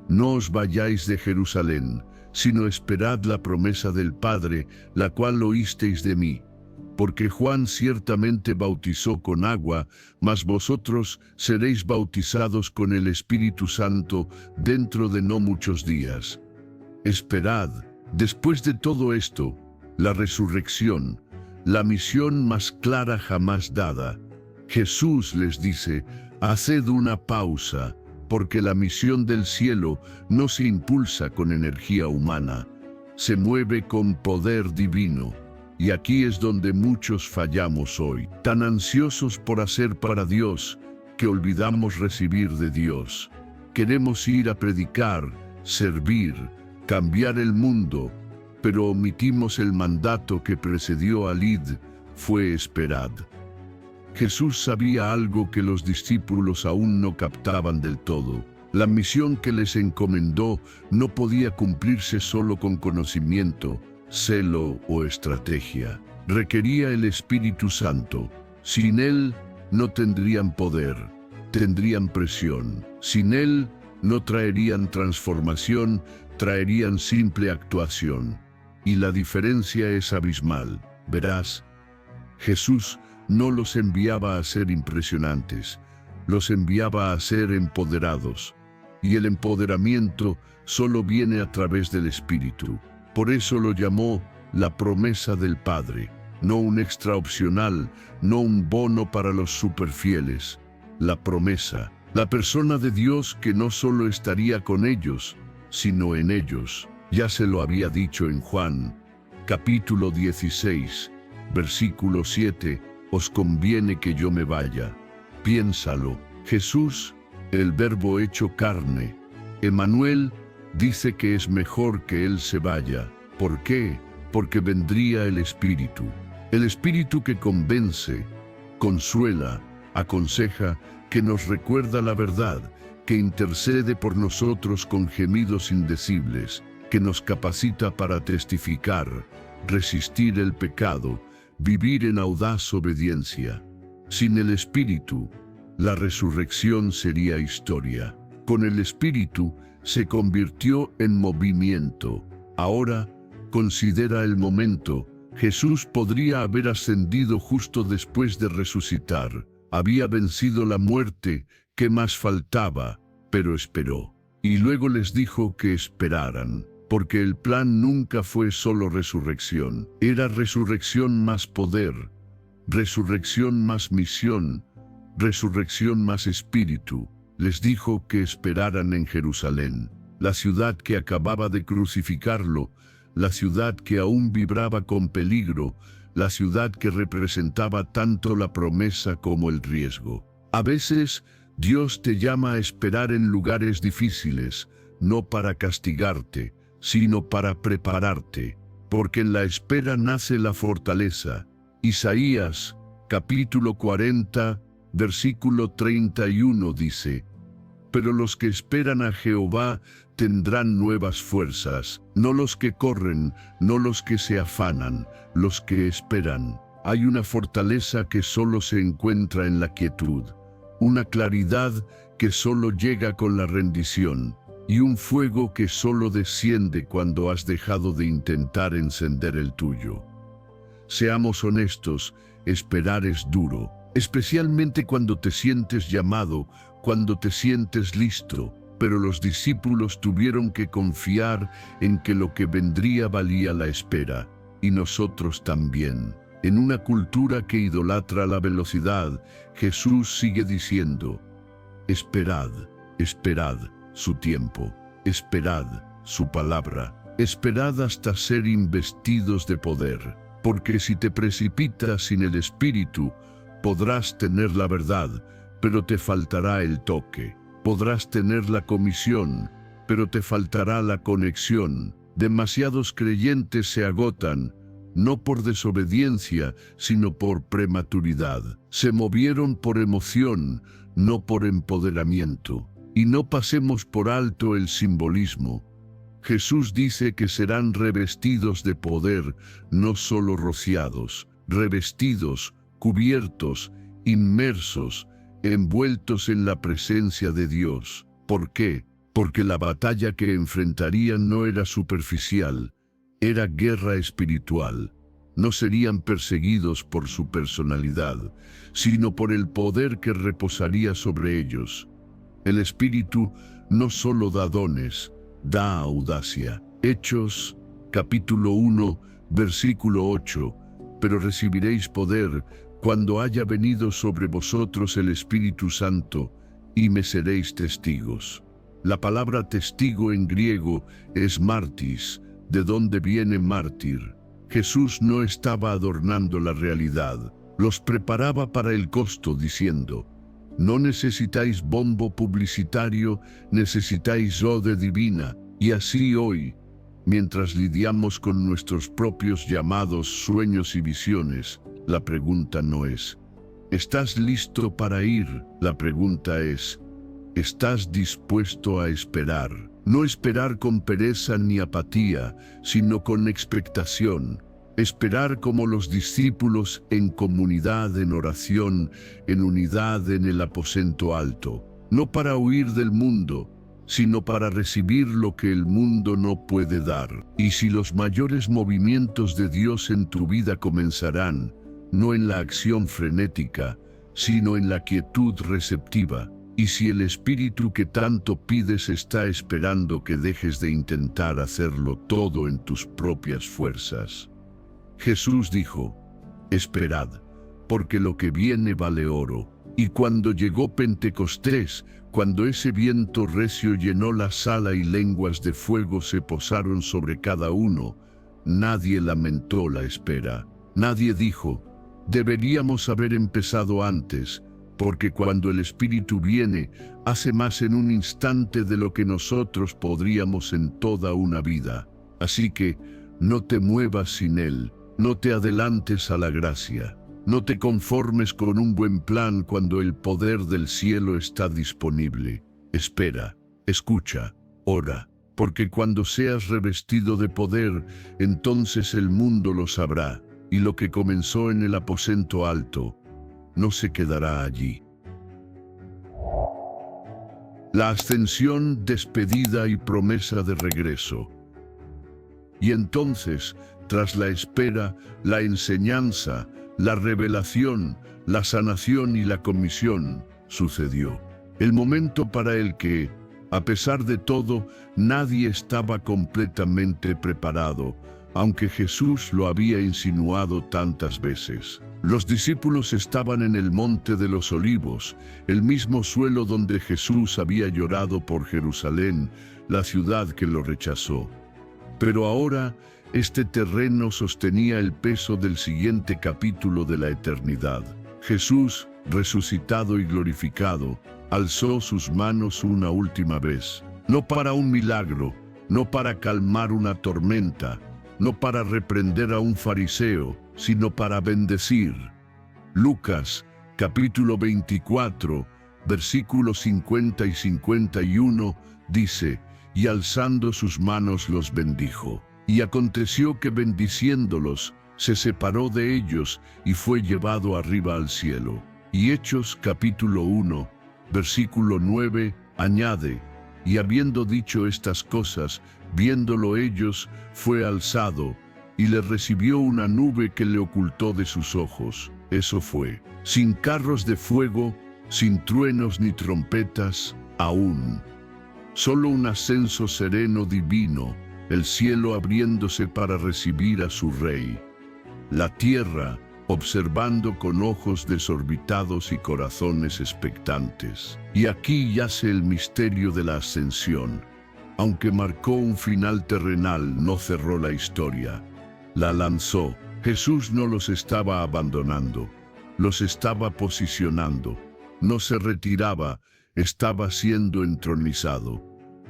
no os vayáis de Jerusalén, sino esperad la promesa del Padre, la cual oísteis de mí. Porque Juan ciertamente bautizó con agua, mas vosotros seréis bautizados con el Espíritu Santo dentro de no muchos días. Esperad. Después de todo esto, la resurrección, la misión más clara jamás dada. Jesús les dice: haced una pausa, porque la misión del cielo no se impulsa con energía humana, se mueve con poder divino. Y aquí es donde muchos fallamos hoy, tan ansiosos por hacer para Dios, que olvidamos recibir de Dios. Queremos ir a predicar, servir, cambiar el mundo, pero omitimos el mandato que precedió al id, fue esperad. Jesús sabía algo que los discípulos aún no captaban del todo. La misión que les encomendó no podía cumplirse solo con conocimiento, celo o estrategia. Requería el Espíritu Santo. Sin Él no tendrían poder, tendrían presión. Sin Él no traerían transformación, traerían simple actuación. Y la diferencia es abismal. Verás, Jesús no los enviaba a ser impresionantes, los enviaba a ser empoderados. Y el empoderamiento solo viene a través del Espíritu. Por eso lo llamó la promesa del Padre, no un extra opcional, no un bono para los superfieles. La promesa, la persona de Dios que no solo estaría con ellos, sino en ellos. Ya se lo había dicho en Juan, capítulo 16, versículo 7, os conviene que yo me vaya. Piénsalo, Jesús, el Verbo hecho carne, Emmanuel, dice que es mejor que Él se vaya. ¿Por qué? Porque vendría el Espíritu. El Espíritu que convence, consuela, aconseja, que nos recuerda la verdad, que intercede por nosotros con gemidos indecibles, que nos capacita para testificar, resistir el pecado, vivir en audaz obediencia. Sin el Espíritu, la resurrección sería historia. Con el Espíritu, se convirtió en movimiento. Ahora, considera el momento. Jesús podría haber ascendido justo después de resucitar. Había vencido la muerte, ¿qué más faltaba? Pero esperó. Y luego les dijo que esperaran, porque el plan nunca fue solo resurrección. Era resurrección más poder, resurrección más misión, resurrección más espíritu. Les dijo que esperaran en Jerusalén. la ciudad que acababa de crucificarlo, la ciudad que aún vibraba con peligro, la ciudad que representaba tanto la promesa como el riesgo. A veces, Dios te llama a esperar en lugares difíciles, no para castigarte, sino para prepararte, porque en la espera nace la fortaleza. Isaías, capítulo 40, versículo 31 dice: Pero los que esperan a Jehová tendrán nuevas fuerzas, no los que corren, no los que se afanan, los que esperan. Hay una fortaleza que solo se encuentra en la quietud, una claridad que solo llega con la rendición, y un fuego que solo desciende cuando has dejado de intentar encender el tuyo. Seamos honestos, esperar es duro, especialmente cuando te sientes llamado, cuando te sientes listo, pero los discípulos tuvieron que confiar en que lo que vendría valía la espera, y nosotros también. En una cultura que idolatra la velocidad, Jesús sigue diciendo: esperad, esperad su tiempo, esperad su palabra, esperad hasta ser investidos de poder, porque si te precipitas sin el Espíritu, podrás tener la verdad, pero te faltará el toque. Podrás tener la comisión, pero te faltará la conexión. Demasiados creyentes se agotan, no por desobediencia, sino por prematuridad. Se movieron por emoción, no por empoderamiento. Y no pasemos por alto el simbolismo. Jesús dice que serán revestidos de poder, no solo rociados, revestidos, cubiertos, inmersos, envueltos en la presencia de Dios. ¿Por qué? Porque la batalla que enfrentarían no era superficial, era guerra espiritual. No serían perseguidos por su personalidad, sino por el poder que reposaría sobre ellos. El Espíritu no solo da dones, da audacia. Hechos, capítulo 1, versículo 8, pero recibiréis poder cuando haya venido sobre vosotros el Espíritu Santo, y me seréis testigos. La palabra testigo en griego es martis, de donde viene mártir. Jesús no estaba adornando la realidad, los preparaba para el costo diciendo: no necesitáis bombo publicitario, necesitáis ode divina. Y así hoy, mientras lidiamos con nuestros propios llamados, sueños y visiones, la pregunta no es: ¿estás listo para ir? La pregunta es: ¿estás dispuesto a esperar? No esperar con pereza ni apatía, sino con expectación. Esperar como los discípulos, en comunidad, en oración, en unidad en el aposento alto. No para huir del mundo, sino para recibir lo que el mundo no puede dar. Y si los mayores movimientos de Dios en tu vida comenzarán, no en la acción frenética, sino en la quietud receptiva. Y si el Espíritu que tanto pides está esperando que dejes de intentar hacerlo todo en tus propias fuerzas. Jesús dijo: esperad, porque lo que viene vale oro. Y cuando llegó Pentecostés, cuando ese viento recio llenó la sala y lenguas de fuego se posaron sobre cada uno, nadie lamentó la espera. Nadie dijo: deberíamos haber empezado antes, porque cuando el Espíritu viene, hace más en un instante de lo que nosotros podríamos en toda una vida. Así que, no te muevas sin Él, no te adelantes a la gracia. No te conformes con un buen plan cuando el poder del cielo está disponible. Espera, escucha, ora, porque cuando seas revestido de poder, entonces el mundo lo sabrá, y lo que comenzó en el aposento alto no se quedará allí. La ascensión, despedida y promesa de regreso. Y entonces, tras la espera, la enseñanza, la revelación, la sanación y la comisión, sucedió. El momento para el que, a pesar de todo, nadie estaba completamente preparado, aunque Jesús lo había insinuado tantas veces. Los discípulos estaban en el Monte de los Olivos, el mismo suelo donde Jesús había llorado por Jerusalén, la ciudad que lo rechazó. Pero ahora, este terreno sostenía el peso del siguiente capítulo de la eternidad. Jesús, resucitado y glorificado, alzó sus manos una última vez, no para un milagro, no para calmar una tormenta, no para reprender a un fariseo, sino para bendecir. Lucas, capítulo 24, versículos 50 y 51, dice: y alzando sus manos los bendijo. Y aconteció que bendiciéndolos, se separó de ellos y fue llevado arriba al cielo. Y Hechos, capítulo 1, versículo 9, añade: y habiendo dicho estas cosas, viéndolo ellos, fue alzado, y le recibió una nube que le ocultó de sus ojos. Eso fue, sin carros de fuego, sin truenos ni trompetas, aún. Solo un ascenso sereno divino, el cielo abriéndose para recibir a su Rey. La tierra, observando con ojos desorbitados y corazones expectantes. Y aquí yace el misterio de la ascensión. Aunque marcó un final terrenal, no cerró la historia. La lanzó. Jesús no los estaba abandonando, los estaba posicionando. No se retiraba, estaba siendo entronizado.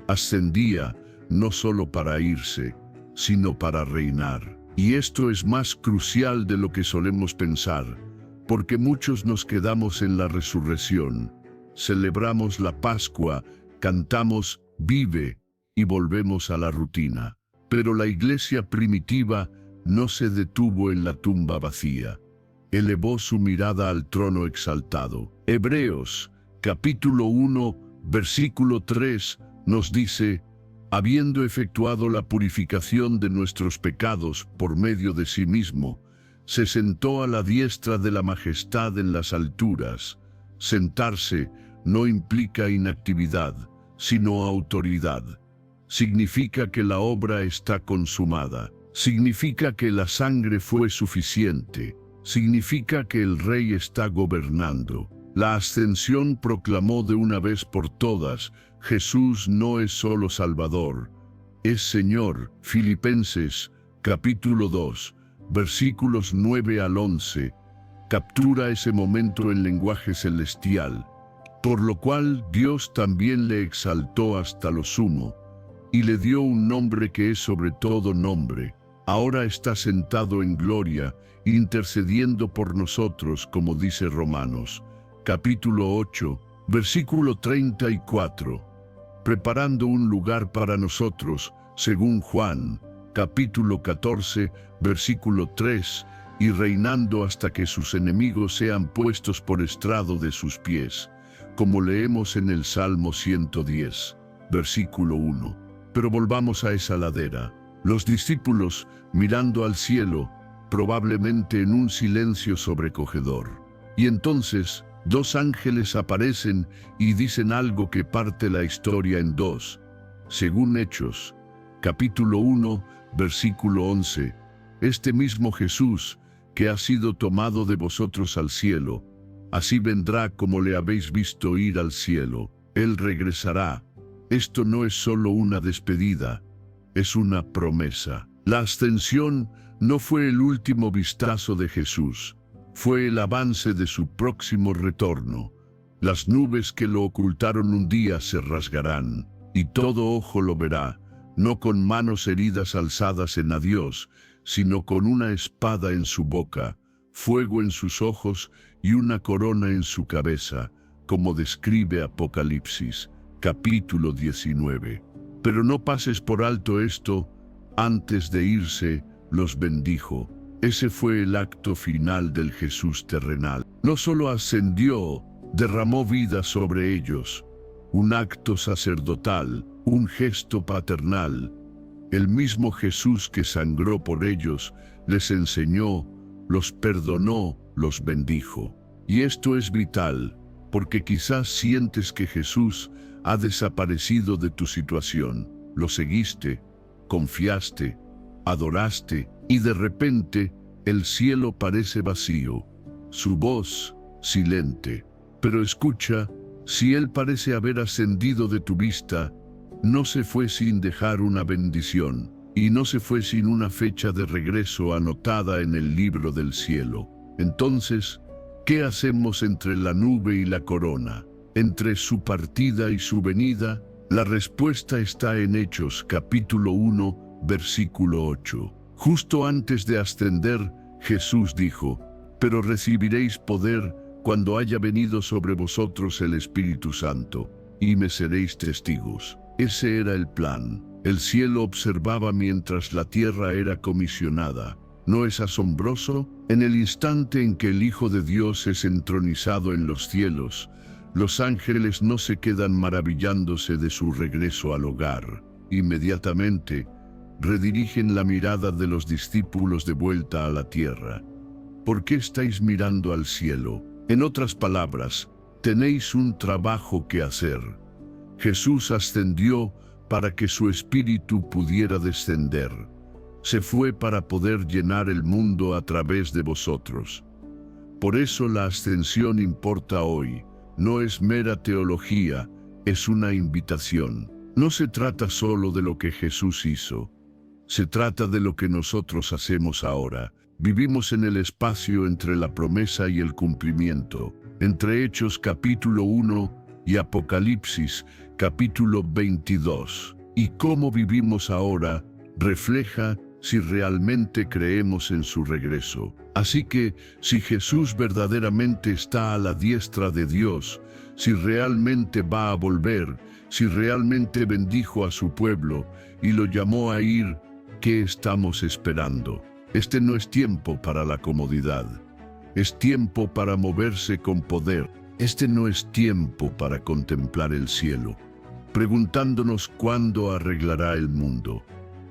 Ascendía, no solo para irse, sino para reinar. Y esto es más crucial de lo que solemos pensar, porque muchos nos quedamos en la resurrección, celebramos la Pascua, cantamos «Vive» y volvemos a la rutina. Pero la iglesia primitiva no se detuvo en la tumba vacía. Elevó su mirada al trono exaltado. Hebreos, capítulo 1, versículo 3, nos dice: habiendo efectuado la purificación de nuestros pecados por medio de sí mismo, se sentó a la diestra de la majestad en las alturas. Sentarse no implica inactividad, sino autoridad. Significa que la obra está consumada. Significa que la sangre fue suficiente. Significa que el Rey está gobernando. La ascensión proclamó de una vez por todas: Jesús no es solo Salvador, es Señor. Filipenses, capítulo 2, versículos 9 al 11, captura ese momento en lenguaje celestial. Por lo cual Dios también le exaltó hasta lo sumo, y le dio un nombre que es sobre todo nombre. Ahora está sentado en gloria, intercediendo por nosotros, como dice Romanos, capítulo 8, versículo 34. Preparando un lugar para nosotros, según Juan, capítulo 14, versículo 3, y reinando hasta que sus enemigos sean puestos por estrado de sus pies, como leemos en el Salmo 110, versículo 1. Pero volvamos a esa ladera. Los discípulos, mirando al cielo, probablemente en un silencio sobrecogedor. Y entonces, dos ángeles aparecen y dicen algo que parte la historia en dos. Según Hechos, capítulo 1, versículo 11, este mismo Jesús, que ha sido tomado de vosotros al cielo, así vendrá como le habéis visto ir al cielo. Él regresará. Esto no es solo una despedida, es una promesa. La ascensión no fue el último vistazo de Jesús. Fue el avance de su próximo retorno. Las nubes que lo ocultaron un día se rasgarán, y todo ojo lo verá, no con manos heridas alzadas en adiós, sino con una espada en su boca, fuego en sus ojos y una corona en su cabeza, como describe Apocalipsis, capítulo 19. Pero no pases por alto esto: antes de irse, los bendijo. Ese fue el acto final del Jesús terrenal. No solo ascendió, derramó vida sobre ellos. Un acto sacerdotal, un gesto paternal. El mismo Jesús que sangró por ellos, les enseñó, los perdonó, los bendijo. Y esto es vital, porque quizás sientes que Jesús ha desaparecido de tu situación. Lo seguiste, confiaste, adoraste, y de repente el cielo parece vacío, su voz silente. Pero escucha, si Él parece haber ascendido de tu vista, no se fue sin dejar una bendición, y no se fue sin una fecha de regreso anotada en el libro del cielo. Entonces, ¿qué hacemos entre la nube y la corona? Entre su partida y su venida, la respuesta está en Hechos capítulo 1, versículo 8. Justo antes de ascender, Jesús dijo: «Pero recibiréis poder cuando haya venido sobre vosotros el Espíritu Santo, y me seréis testigos». Ese era el plan. El cielo observaba mientras la tierra era comisionada. ¿No es asombroso? En el instante en que el Hijo de Dios es entronizado en los cielos, los ángeles no se quedan maravillándose de su regreso al hogar. Inmediatamente, redirigen la mirada de los discípulos de vuelta a la tierra. ¿Por qué estáis mirando al cielo? En otras palabras, tenéis un trabajo que hacer. Jesús ascendió para que su espíritu pudiera descender. Se fue para poder llenar el mundo a través de vosotros. Por eso la ascensión importa hoy. No es mera teología, es una invitación. No se trata solo de lo que Jesús hizo. Se trata de lo que nosotros hacemos ahora. Vivimos en el espacio entre la promesa y el cumplimiento, entre Hechos capítulo 1 y Apocalipsis capítulo 22. Y cómo vivimos ahora refleja si realmente creemos en su regreso. Así que, si Jesús verdaderamente está a la diestra de Dios, si realmente va a volver, si realmente bendijo a su pueblo y lo llamó a ir, ¿qué estamos esperando? Este no es tiempo para la comodidad. Es tiempo para moverse con poder. Este no es tiempo para contemplar el cielo, preguntándonos cuándo arreglará el mundo.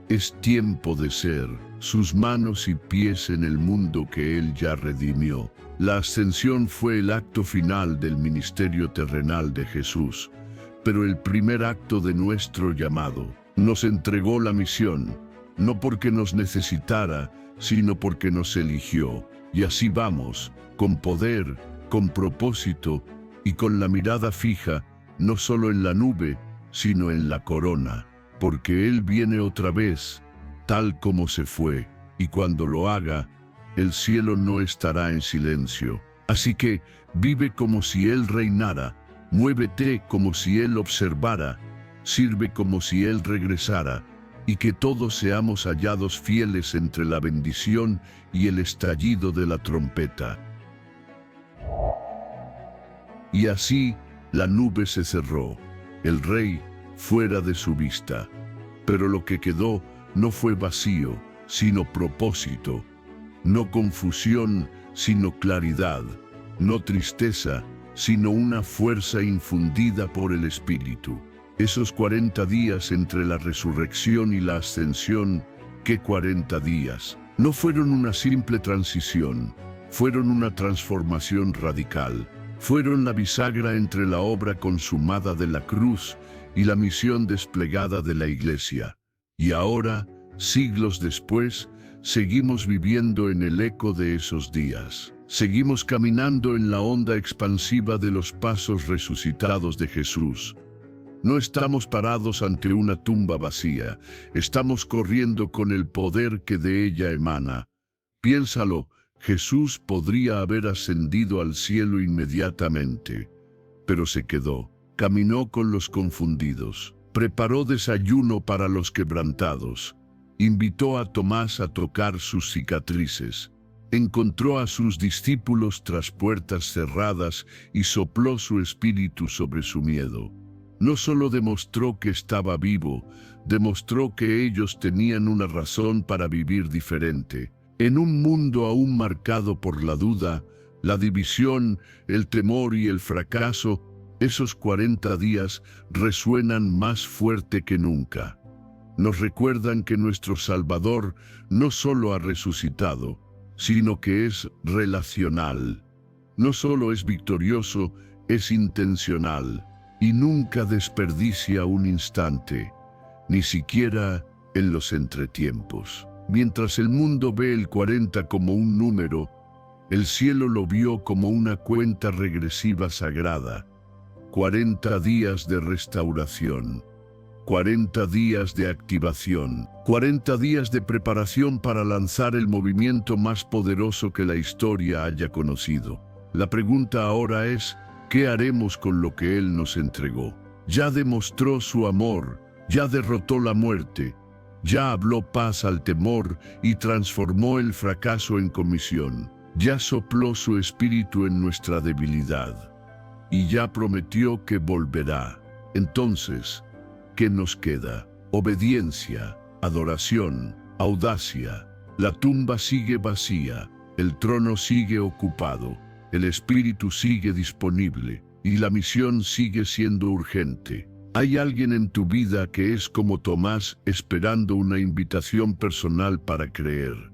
Es tiempo de ser sus manos y pies en el mundo que Él ya redimió. La ascensión fue el acto final del ministerio terrenal de Jesús, pero el primer acto de nuestro llamado. Nos entregó la misión, no porque nos necesitara, sino porque nos eligió. Y así vamos, con poder, con propósito y con la mirada fija, no solo en la nube, sino en la corona. Porque Él viene otra vez, tal como se fue, y cuando lo haga, el cielo no estará en silencio. Así que vive como si Él reinara, muévete como si Él observara, sirve como si Él regresara, y que todos seamos hallados fieles entre la bendición y el estallido de la trompeta. Y así la nube se cerró, el Rey fuera de su vista. Pero lo que quedó no fue vacío, sino propósito. No confusión, sino claridad. No tristeza, sino una fuerza infundida por el Espíritu. Esos 40 días entre la resurrección y la ascensión, ¿qué 40 días? No fueron una simple transición, fueron una transformación radical. Fueron la bisagra entre la obra consumada de la cruz y la misión desplegada de la Iglesia. Y ahora, siglos después, seguimos viviendo en el eco de esos días. Seguimos caminando en la onda expansiva de los pasos resucitados de Jesús. No estamos parados ante una tumba vacía, estamos corriendo con el poder que de ella emana. Piénsalo, Jesús podría haber ascendido al cielo inmediatamente, pero se quedó, caminó con los confundidos, preparó desayuno para los quebrantados, invitó a Tomás a tocar sus cicatrices, encontró a sus discípulos tras puertas cerradas y sopló su espíritu sobre su miedo. No solo demostró que estaba vivo, demostró que ellos tenían una razón para vivir diferente. En un mundo aún marcado por la duda, la división, el temor y el fracaso, esos 40 días resuenan más fuerte que nunca. Nos recuerdan que nuestro Salvador no solo ha resucitado, sino que es relacional. No solo es victorioso, es intencional y nunca desperdicia un instante, ni siquiera en los entretiempos. Mientras el mundo ve el 40 como un número, el cielo lo vio como una cuenta regresiva sagrada. 40 días de restauración, 40 días de activación, 40 días de preparación para lanzar el movimiento más poderoso que la historia haya conocido. La pregunta ahora es, ¿qué haremos con lo que Él nos entregó? Ya demostró su amor, ya derrotó la muerte, ya habló paz al temor y transformó el fracaso en comisión. Ya sopló su espíritu en nuestra debilidad y ya prometió que volverá. Entonces, ¿qué nos queda? Obediencia, adoración, audacia. La tumba sigue vacía, el trono sigue ocupado, el espíritu sigue disponible y la misión sigue siendo urgente. Hay alguien en tu vida que es como Tomás esperando una invitación personal para creer.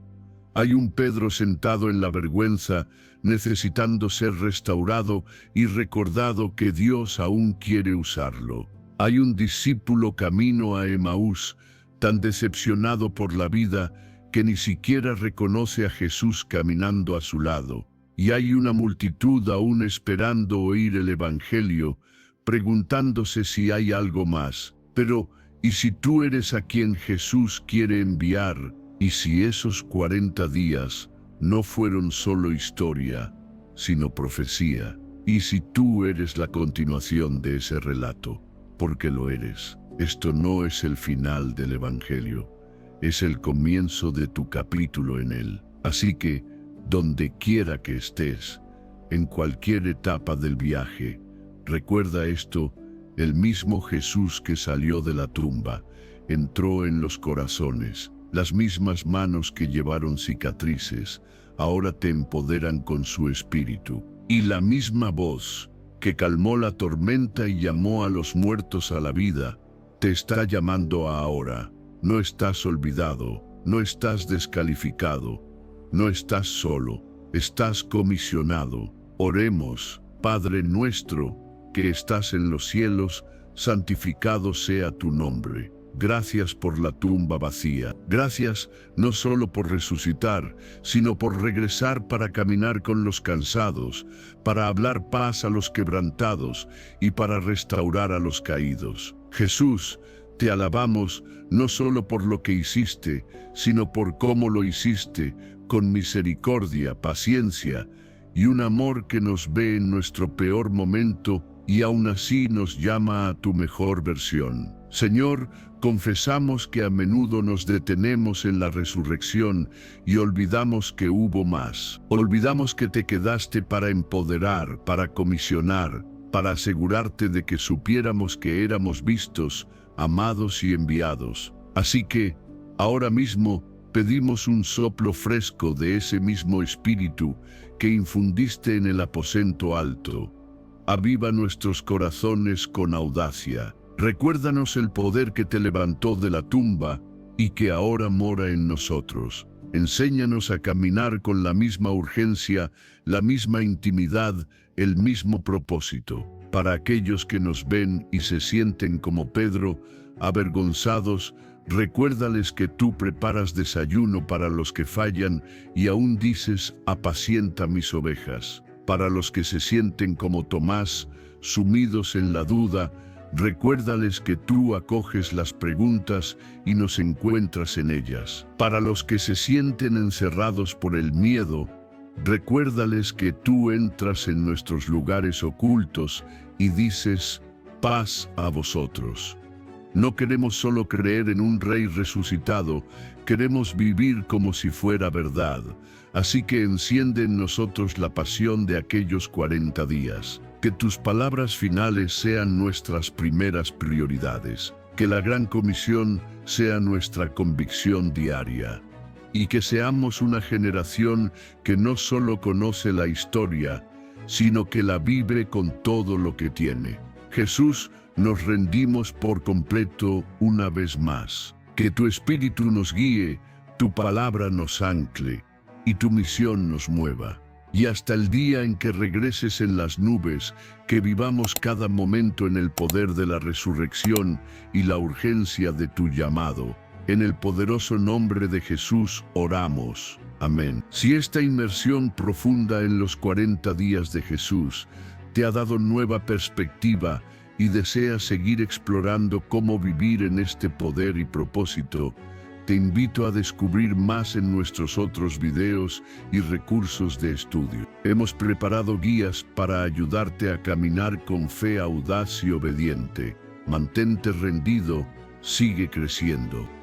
Hay un Pedro sentado en la vergüenza, necesitando ser restaurado y recordado que Dios aún quiere usarlo. Hay un discípulo camino a Emaús, tan decepcionado por la vida que ni siquiera reconoce a Jesús caminando a su lado. Y hay una multitud aún esperando oír el Evangelio, preguntándose si hay algo más. Pero, ¿y si tú eres a quien Jesús quiere enviar? ¿Y si esos 40 días no fueron solo historia, sino profecía? ¿Y si tú eres la continuación de ese relato? Porque lo eres. Esto no es el final del Evangelio, es el comienzo de tu capítulo en él. Así que, donde quiera que estés, en cualquier etapa del viaje, recuerda esto: el mismo Jesús que salió de la tumba, entró en los corazones. Las mismas manos que llevaron cicatrices, ahora te empoderan con su espíritu. Y la misma voz que calmó la tormenta y llamó a los muertos a la vida, te está llamando ahora. No estás olvidado, no estás descalificado, no estás solo, estás comisionado. Oremos. Padre nuestro, que estás en los cielos, santificado sea tu nombre. Gracias por la tumba vacía. Gracias no solo por resucitar, sino por regresar para caminar con los cansados, para hablar paz a los quebrantados y para restaurar a los caídos. Jesús, te alabamos no solo por lo que hiciste, sino por cómo lo hiciste, con misericordia, paciencia y un amor que nos ve en nuestro peor momento y aún así nos llama a tu mejor versión. Señor, confesamos que a menudo nos detenemos en la resurrección y olvidamos que hubo más. Olvidamos que te quedaste para empoderar, para comisionar, para asegurarte de que supiéramos que éramos vistos, amados y enviados. Así que, ahora mismo, pedimos un soplo fresco de ese mismo espíritu que infundiste en el aposento alto. Aviva nuestros corazones con audacia. Recuérdanos el poder que te levantó de la tumba y que ahora mora en nosotros. Enséñanos a caminar con la misma urgencia, la misma intimidad, el mismo propósito. Para aquellos que nos ven y se sienten como Pedro, avergonzados, recuérdales que tú preparas desayuno para los que fallan y aún dices: apacienta mis ovejas. Para los que se sienten como Tomás, sumidos en la duda, recuérdales que tú acoges las preguntas y nos encuentras en ellas. Para los que se sienten encerrados por el miedo, recuérdales que tú entras en nuestros lugares ocultos y dices: paz a vosotros. No queremos solo creer en un rey resucitado, queremos vivir como si fuera verdad. Así que enciende en nosotros la pasión de aquellos 40 días. Que tus palabras finales sean nuestras primeras prioridades. Que la gran comisión sea nuestra convicción diaria. Y que seamos una generación que no solo conoce la historia, sino que la vive con todo lo que tiene. Jesús, nos rendimos por completo una vez más. Que tu espíritu nos guíe, tu palabra nos ancle y tu misión nos mueva. Y hasta el día en que regreses en las nubes, que vivamos cada momento en el poder de la resurrección y la urgencia de tu llamado. En el poderoso nombre de Jesús oramos. Amén. Si esta inmersión profunda en los 40 días de Jesús te ha dado nueva perspectiva y deseas seguir explorando cómo vivir en este poder y propósito, te invito a descubrir más en nuestros otros videos y recursos de estudio. Hemos preparado guías para ayudarte a caminar con fe audaz y obediente. Mantente rendido, sigue creciendo.